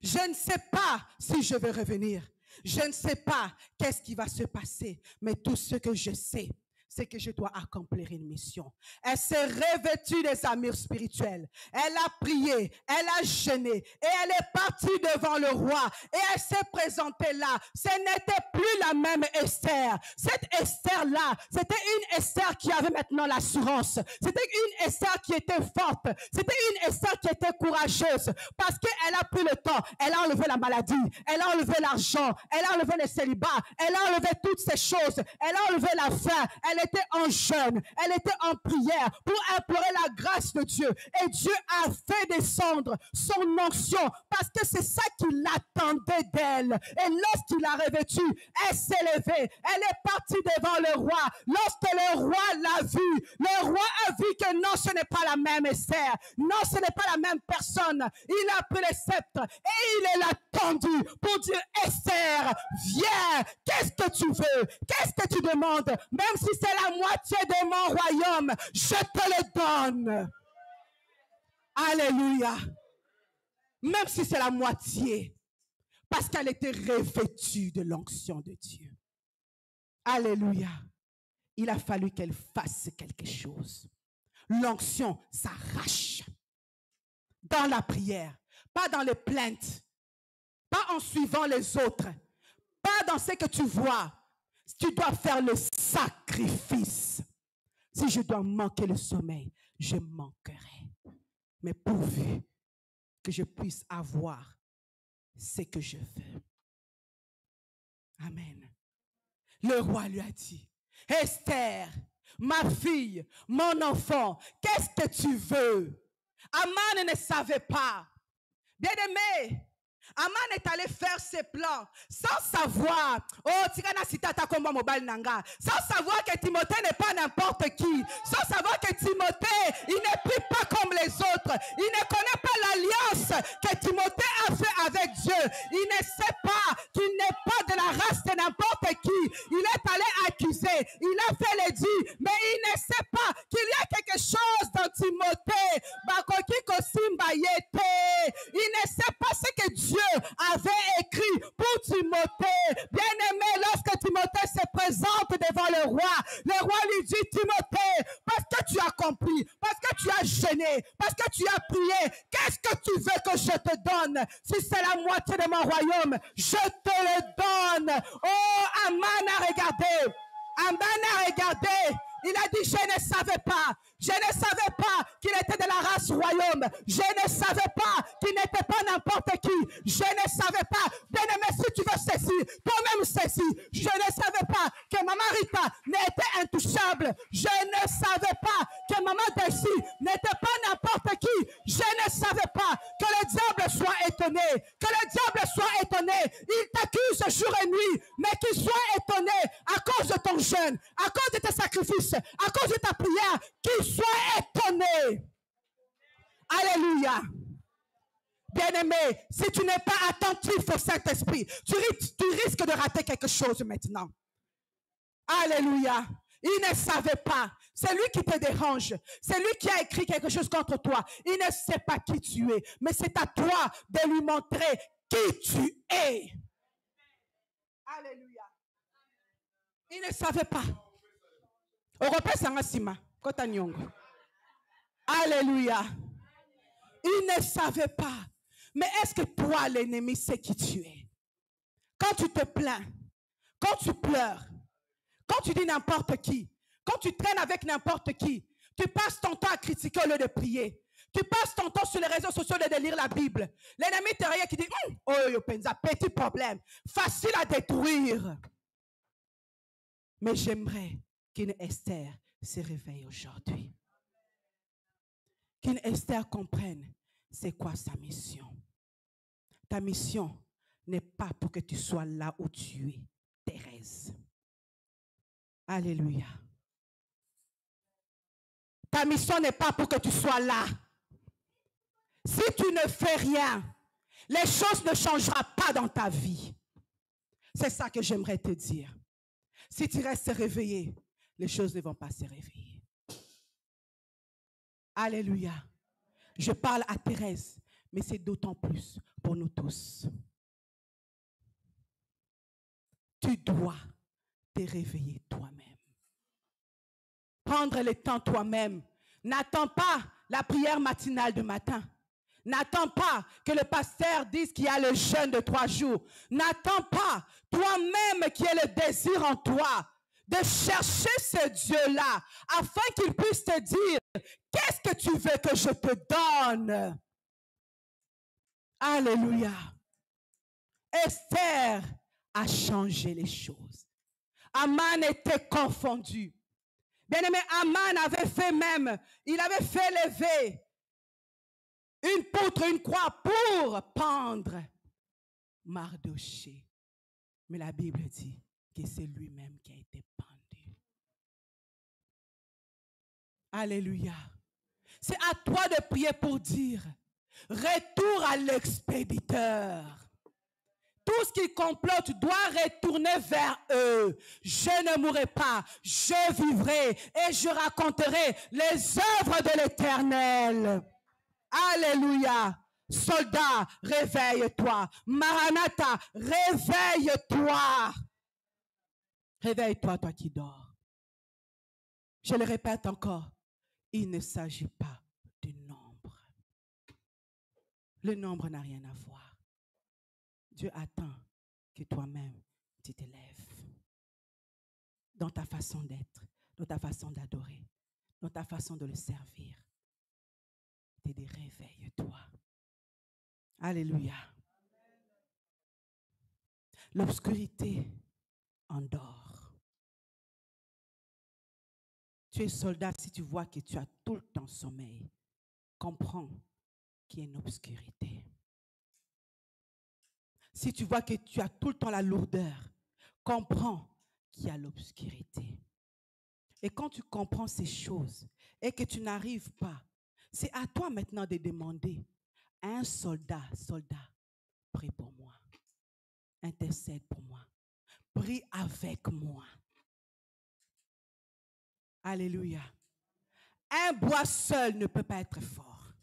Je ne sais pas si je vais revenir. Je ne sais pas qu'est-ce qui va se passer. Mais tout ce que je sais, c'est que je dois accomplir une mission. Elle s'est revêtue des armures spirituelles. Elle a prié, elle a jeûné et elle est partie devant le roi. Et elle s'est présentée là. Ce n'était plus la même Esther. Cette Esther-là, c'était une Esther qui avait maintenant l'assurance. C'était une Esther qui était forte. C'était une Esther qui était courageuse parce qu'elle a pris le temps. Elle a enlevé la maladie. Elle a enlevé l'argent. Elle a enlevé le célibat. Elle a enlevé toutes ces choses. Elle a enlevé la faim. Elle était en jeûne, elle était en prière pour implorer la grâce de Dieu. Et Dieu a fait descendre son onction parce que c'est ça qu'il attendait d'elle. Et lorsqu'il l'a revêtue, elle s'est levée. Elle est partie devant le roi. Lorsque le roi l'a vue, le roi a vu que non, ce n'est pas la même Esther. Non, ce n'est pas la même personne. Il a pris le sceptre et il l'a tendu pour dire, Esther, viens. Qu'est-ce que tu veux? Qu'est-ce que tu demandes? Même si c'est la moitié de mon royaume, je te le donne. Alléluia. Même si c'est la moitié, parce qu'elle était revêtue de l'onction de Dieu. Alléluia. Il a fallu qu'elle fasse quelque chose. L'onction s'arrache dans la prière, pas dans les plaintes, pas en suivant les autres, pas dans ce que tu vois. Tu dois faire le sacrifice. Si je dois manquer le sommeil, je manquerai. Mais pourvu que je puisse avoir ce que je veux. Amen. Le roi lui a dit, Esther, ma fille, mon enfant, qu'est-ce que tu veux? Aman ne savait pas. Bien-aimé, Aman est allé faire ses plans sans savoir, sans savoir que Timothée n'est pas n'importe qui, sans savoir que Timothée, il n'est pris pas comme les autres, il ne connaît pas l'alliance que Timothée a fait avec Dieu, il ne sait pas qu'il n'est pas de la race de n'importe qui, il est allé accuser, il a fait le dit, mais il ne sait pas qu'il y a quelque chose dans Timothée, il ne sait pas ce que Dieu avait écrit pour Timothée. Bien-aimé, lorsque Timothée se présente devant le roi lui dit, Timothée, parce que tu as compris, parce que tu as jeûné, parce que tu as prié, qu'est-ce que tu veux que je te donne? Si c'est la moitié de mon royaume, je te le donne. Oh, Aman a regardé. Aman a regardé. Il a dit, je ne savais pas. Je ne savais pas qu'il était de la race royaume. Je ne savais pas qu'il n'était pas n'importe qui. Je ne savais pas. Bien-aimé, si tu veux ceci, toi-même ceci. Je ne savais pas que Maman Rita n'était intouchable. Je ne savais pas que Maman Desi n'était pas n'importe qui. Je ne savais pas que le diable soit étonné. Que le diable soit étonné. Il t'accuse jour et nuit. Mais qu'il soit étonné à cause de ton jeûne, à cause de tes sacrifices, à cause de ta prière, qu'il soit étonné. Alléluia. Bien-aimé, si tu n'es pas attentif au Saint-Esprit, tu risques de rater quelque chose maintenant. Alléluia. Il ne savait pas. C'est lui qui te dérange. C'est lui qui a écrit quelque chose contre toi. Il ne sait pas qui tu es. Mais c'est à toi de lui montrer qui tu es. Alléluia. Il ne savait pas. Européen Sangasima, Kota Nyongo. Alléluia. Ils ne savaient pas. Mais est-ce que toi, l'ennemi, sait qui tu es? Quand tu te plains, quand tu pleures, quand tu dis n'importe qui, quand tu traînes avec n'importe qui, tu passes ton temps à critiquer au lieu de prier. Tu passes ton temps sur les réseaux sociaux de lire la Bible. L'ennemi te regarde qui dit oh, yo, penza, petit problème, facile à détruire. Mais j'aimerais qu'une Esther se réveille aujourd'hui. Qu'une Esther comprenne c'est quoi sa mission. Ta mission n'est pas pour que tu sois là où tu es, Thérèse. Alléluia. Ta mission n'est pas pour que tu sois là. Si tu ne fais rien, les choses ne changeront pas dans ta vie. C'est ça que j'aimerais te dire. Si tu restes réveillé, les choses ne vont pas se réveiller. Alléluia. Je parle à Thérèse, mais c'est d'autant plus pour nous tous. Tu dois te réveiller toi-même. Prendre le temps toi-même. N'attends pas la prière matinale de matin. N'attends pas que le pasteur dise qu'il y a le jeûne de 3 jours. N'attends pas toi-même qui est le désir en toi de chercher ce Dieu-là afin qu'il puisse te dire qu'est-ce que tu veux que je te donne. Alléluia. Esther a changé les choses. Aman était confondu. Bien-aimé, Aman avait fait même, il avait fait lever une poutre, une croix pour pendre Mardochée. Mais la Bible dit que c'est lui-même qui a été pendu. Alléluia. C'est à toi de prier pour dire retour à l'expéditeur. Tout ce qui complote doit retourner vers eux. Je ne mourrai pas, je vivrai et je raconterai les œuvres de l'Éternel. Alléluia. Soldat, réveille-toi. Maranatha, réveille-toi. Réveille-toi, toi qui dors. Je le répète encore, il ne s'agit pas du nombre. Le nombre n'a rien à voir. Dieu attend que toi-même, tu te lèves dans ta façon d'être, dans ta façon d'adorer, dans ta façon de le servir. Tu dis réveille-toi. Alléluia. L'obscurité endort. Tu es soldat si tu vois que tu as tout le temps sommeil. Comprends qu'il y a une obscurité. Si tu vois que tu as tout le temps la lourdeur, comprends qu'il y a l'obscurité. Et quand tu comprends ces choses et que tu n'arrives pas, c'est à toi maintenant de demander à un soldat, prie pour moi, intercède pour moi, prie avec moi. Alléluia. Un bois seul ne peut pas être fort.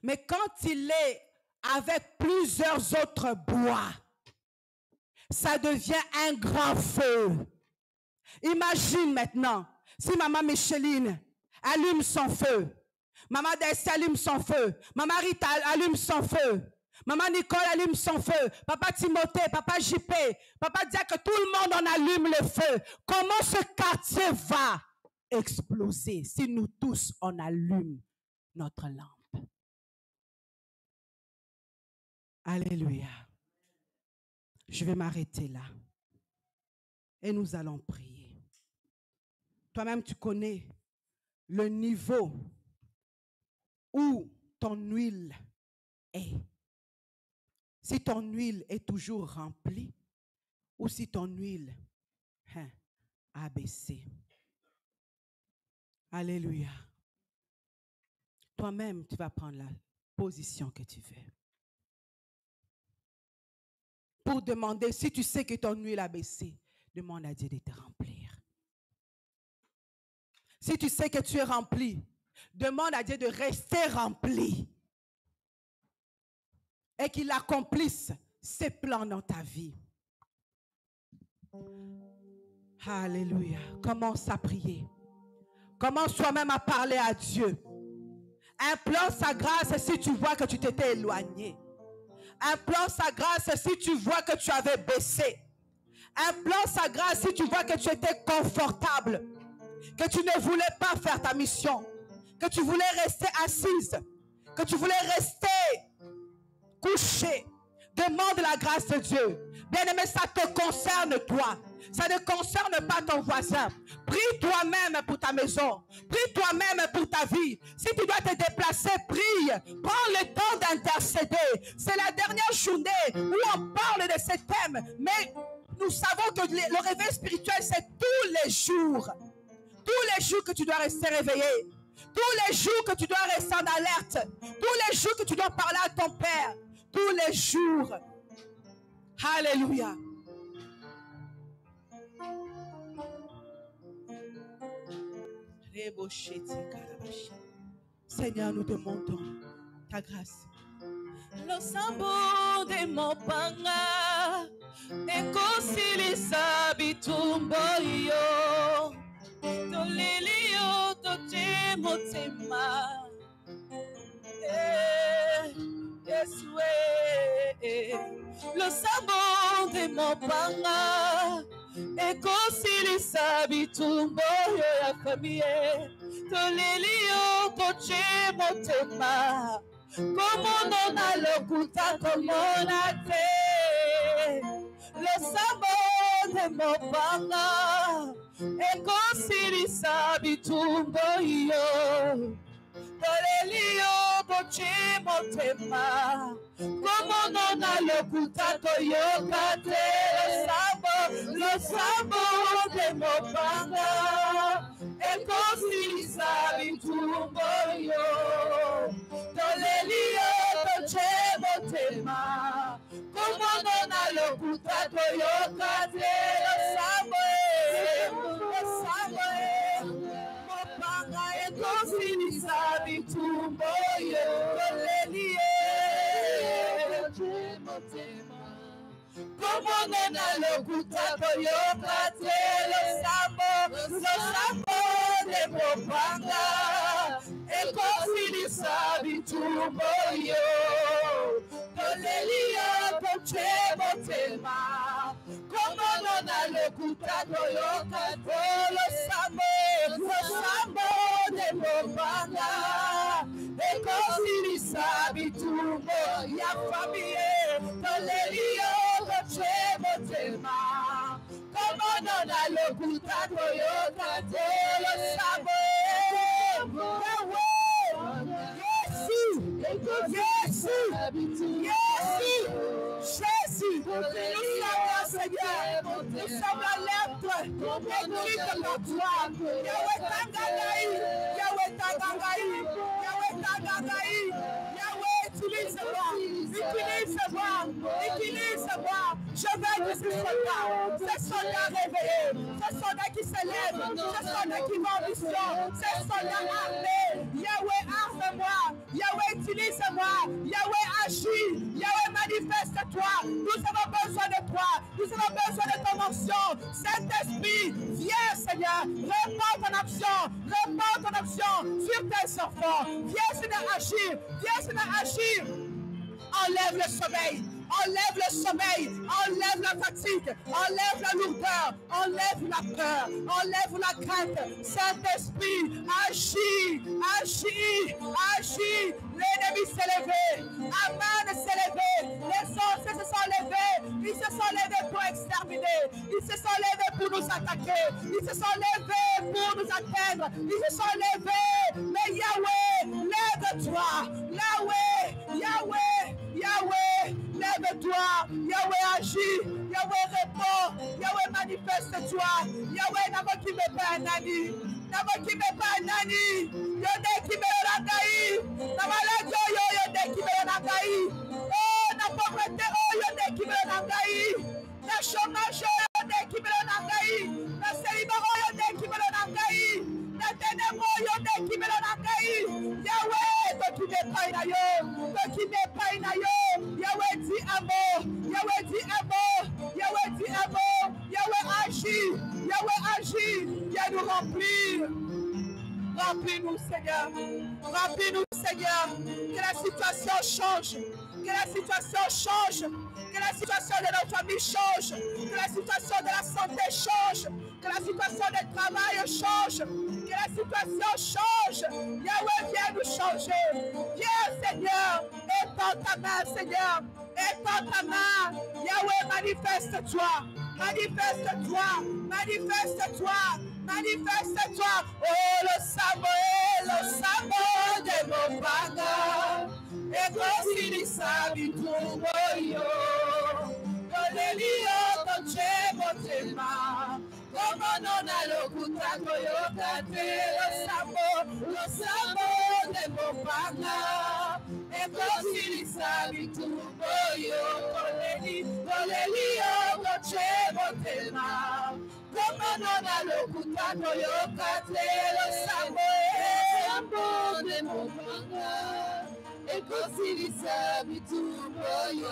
Mais quand il est avec plusieurs autres bois, ça devient un grand feu. Imagine maintenant, si maman Micheline allume son feu, maman Daisy allume son feu, maman Rita allume son feu, maman Nicole allume son feu, papa Timothée, papa JP, papa dit que tout le monde en allume le feu. Comment ce quartier va exploser si nous tous on allume notre lampe? Alléluia. Je vais m'arrêter là. Et nous allons prier. Toi-même, tu connais le niveau où ton huile est. Si ton huile est toujours remplie ou si ton huile a baissé. Alléluia. Toi-même, tu vas prendre la position que tu veux. Pour demander, si tu sais que ton huile a baissé, demande à Dieu de te remplir. Si tu sais que tu es rempli, demande à Dieu de rester rempli. Et qu'il accomplisse ses plans dans ta vie. Alléluia. Commence à prier. Commence toi-même à parler à Dieu. Implore sa grâce si tu vois que tu t'étais éloigné. Implore sa grâce si tu vois que tu avais baissé. Implore sa grâce si tu vois que tu étais confortable, que tu ne voulais pas faire ta mission, que tu voulais rester assise, que tu voulais rester couché. Demande la grâce de Dieu. Bien-aimé, ça te concerne toi. Ça ne concerne pas ton voisin. Prie toi-même pour ta maison. Prie toi-même pour ta vie. Si tu dois te déplacer, prie. Prends le temps d'intercéder. C'est la dernière journée où on parle de ce thème. Mais nous savons que le réveil spirituel, c'est tous les jours. Tous les jours que tu dois rester réveillé. Tous les jours que tu dois rester en alerte. Tous les jours que tu dois parler à ton Père. Tous les jours. Alléluia. Seigneur, nous demandons ta grâce. Lo sambo de mopanga ekosilisa bitumbo yo toleli yo tote motema Yesu lo sambo de mopanga ekosilisa bitumbo yo ya famille toleli yo tote motema Como non a locuta como te lo sabor de mopanga e così sabi tumbo io Torelio bochimo tema como non a locuta coyocate lo sabor de mopanga e così sabi tumbo io Tolelio tochemo tema Como non a locuta toyocate Lo sabe Mopanga e così sabi tumbo yo Tolelio tochemo tema Como non a locuta toyocate Lo sambo de Mopanga E così sabi tumbo yo Tolelio tochemo tema Como non ha locutato yo canto Lo sambo de Mopanga E così sabi tumbo ya famiglie Tolelio tochemo tema Como non ha locutato yo canto Lo sambo Jésus, nous sommes Seigneur, nous sommes à l'être, écrite par toi. Yahweh Tangangaï, Yahweh Tangangaï, Yahweh Tangangaï, Yahweh utilise-moi, utilise-moi. Je veux que ces soldats réveillés, ces soldats qui s'élèvent, ces soldats qui vont en mission, ces soldats armés. Yahweh, arme-moi, Yahweh, utilise-moi, Yahweh, agis, Yahweh, manifeste-toi. Nous avons besoin de toi, nous avons besoin de ton onction. Saint-Esprit, viens, Seigneur, répands ton onction sur tes enfants. Viens, Seigneur, agir, viens, Seigneur, agir. Enlève le sommeil. Enlève le sommeil, enlève la fatigue, enlève la lourdeur, enlève la peur, enlève la crainte. Saint-Esprit, agis, agis, agis. L'ennemi s'est levé, Aman s'est levé, les sorciers se sont levés, ils se sont levés pour exterminer, ils se sont levés pour nous attaquer, ils se sont levés pour nous atteindre, ils se sont levés. Mais Yahweh, lève-toi, Yahweh, Yahweh, Yahweh, lève-toi, Yahweh agit, Yahweh répond, Yahweh manifeste-toi, Yahweh n'a pas qui me pas un ami, n'a pas qui me pas un ami, Yodé qui me l'a gaï, n'a pas la joie, Yodé qui me l'a gaï, oh, n'a pas prêté, oh, Yodé qui me l'a gaï, la chômage, Yodé qui me l'a gaï, la célibat, Yodé qui me l'a gaï, la ténèbre, Yodé qui me l'a gaï, Yahweh, toi qui me pas un aïe, toi qui me pas un aïe, Yahweh dit un mot, Yahweh dit un mot, Yahweh dit un mot, Yahweh agit, viens nous remplir. Remplis-nous, Seigneur. Remplis-nous, Seigneur. Que la situation change. Que la situation change. Que la situation de notre famille change. Que la situation de la santé change. Que la situation du travail change. Que la situation change. Yahweh, viens nous changer. Viens, Seigneur. Étends ta main, Seigneur. Étends ta main. Yahweh, manifeste-toi. Manifeste-toi. Manifeste-toi. Manifeste-toi. Oh, le sabot de mon baga. Et così sabi tu voglio. Colelio con tema. Come non ha locutato io da te. Lo sabot de mon baga. E così sabi tu voglio. Colelio con tema. Come non ha locutato io da te. Lo sabot de mon baga. E così li sabi tu voglio.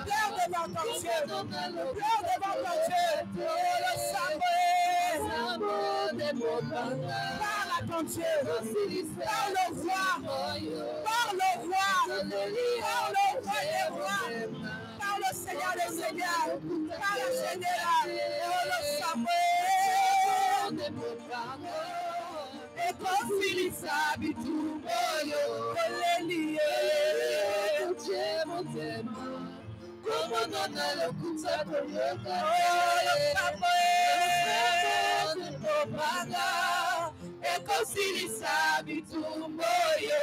Pleure devant ton Dieu. Pleure devant ton Dieu. Le sabot de mon baga. Parle à ton Dieu. Parle au roi. Parle au roi. Parle au roi des rois. Parle au Seigneur des seigneurs. Parle au général. Le sabot de mon baga. E così li sabi tu voglio. Facciamo tema. Come non è l'occupato io lo sapevo paga. E così li sabi tu voglio.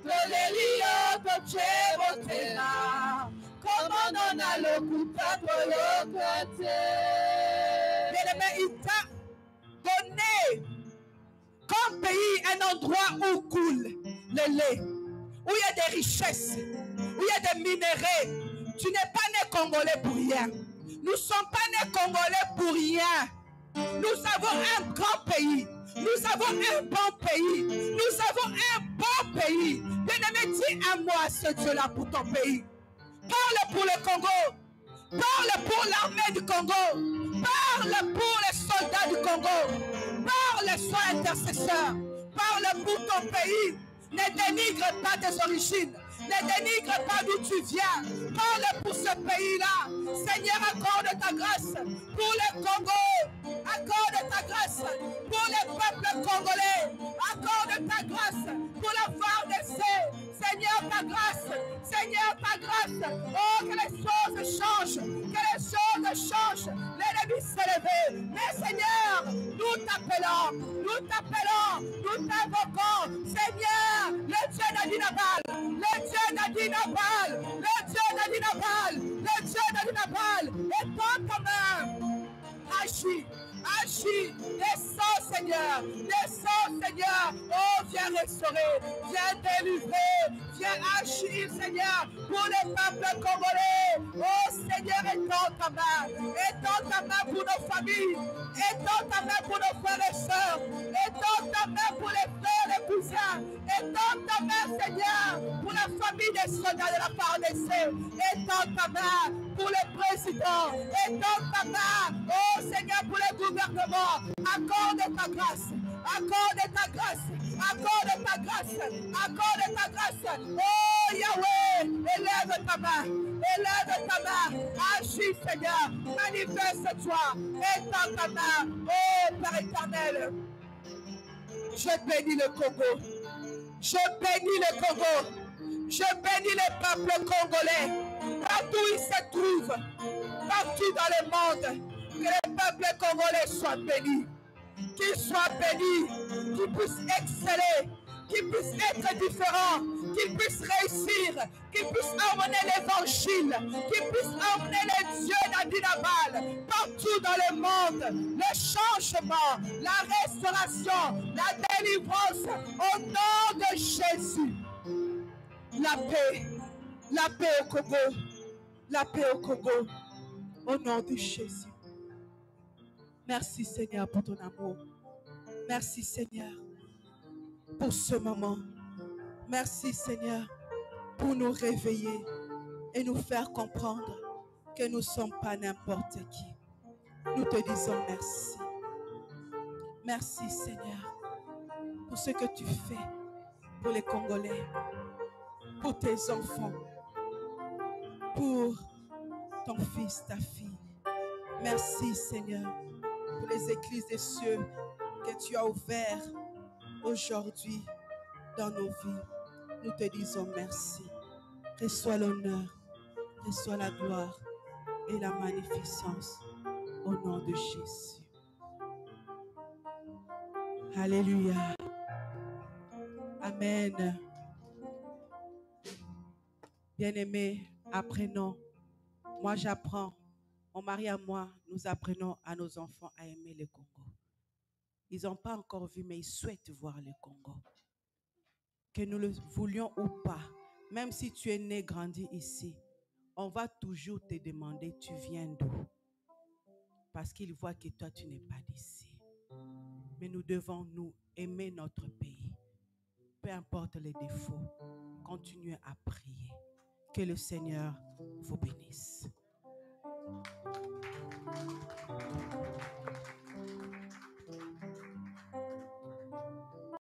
Colelio facciamo tema. Come non è l'occupato io Bien-aimé, il t'a donné comme pays, un endroit où coule le lait, où il y a des richesses, où il y a des minéraux. Tu n'es pas né congolais pour rien. Nous ne sommes pas nés congolais pour rien. Nous avons un grand pays. Nous avons un bon pays. Nous avons un bon pays. Bien-aimé, dis un mot à ce Dieu-là pour ton pays. Parle pour le Congo. Parle pour l'armée du Congo. Parle pour les soldats du Congo. Parle, sois intercesseur. Parle pour ton pays. Ne dénigre pas tes origines. Ne dénigre pas d'où tu viens. Parle pour ce pays-là. Seigneur, accorde ta grâce pour le Congo. Accorde ta grâce pour les peuples congolais. Accorde ta grâce pour la VARDC. Seigneur, ta grâce. Seigneur, ta grâce. Oh, que les choses changent. Que les choses changent. L'ennemi s'est levé. Mais Seigneur, nous t'appelons. Nous t'appelons. Nous t'invoquons. Seigneur, le Dieu d'Adinabal. Le Dieu d'Adinabal. Le Dieu d'Adinabal. Le Dieu d'Adinabal. Et ton ta main. Agis. Agis, descends Seigneur, descends Seigneur, oh viens restaurer, viens délivrer, viens agir Seigneur pour les peuples congolais, oh Seigneur étends ta main pour nos familles, étends ta main pour nos frères et sœurs, étends ta main pour les frères et cousins, étends ta main Seigneur pour la famille des soldats de la VARDC, étends ta main pour les présidents, étends ta main, oh Seigneur pour les gouvernements, accorde ta grâce, accorde ta grâce, accorde ta grâce, accorde ta grâce, oh Yahweh, élève ta main, agis Seigneur, manifeste-toi, étends ta main, oh Père éternel, je bénis le Congo, je bénis le Congo, je bénis les peuples congolais, partout où ils se trouvent, partout dans le monde. Que les peuples congolais soient bénis, qu'ils soient bénis, qu'ils puissent exceller, qu'ils puissent être différents, qu'ils puissent réussir, qu'ils puissent emmener l'évangile, qu'ils puissent emmener les dieux d'Adinabal partout dans le monde. Le changement, la restauration, la délivrance au nom de Jésus. La paix au Congo, la paix au Congo, au nom de Jésus. Merci Seigneur pour ton amour. Merci Seigneur pour ce moment. Merci Seigneur pour nous réveiller et nous faire comprendre que nous ne sommes pas n'importe qui. Nous te disons merci. Merci Seigneur pour ce que tu fais pour les Congolais, pour tes enfants, pour ton fils, ta fille. Merci Seigneur pour les églises des cieux que tu as ouvertes aujourd'hui dans nos vies. Nous te disons merci. Reçois l'honneur, reçois la gloire et la magnificence au nom de Jésus. Alléluia. Amen. Bien-aimés, apprenons. Moi, j'apprends. Mon mari et moi, nous apprenons à nos enfants à aimer le Congo. Ils n'ont pas encore vu, mais ils souhaitent voir le Congo. Que nous le voulions ou pas, même si tu es né, grandi ici, on va toujours te demander, tu viens d'où? Parce qu'ils voient que toi, tu n'es pas d'ici. Mais nous devons nous aimer notre pays. Peu importe les défauts, continuez à prier. Que le Seigneur vous bénisse.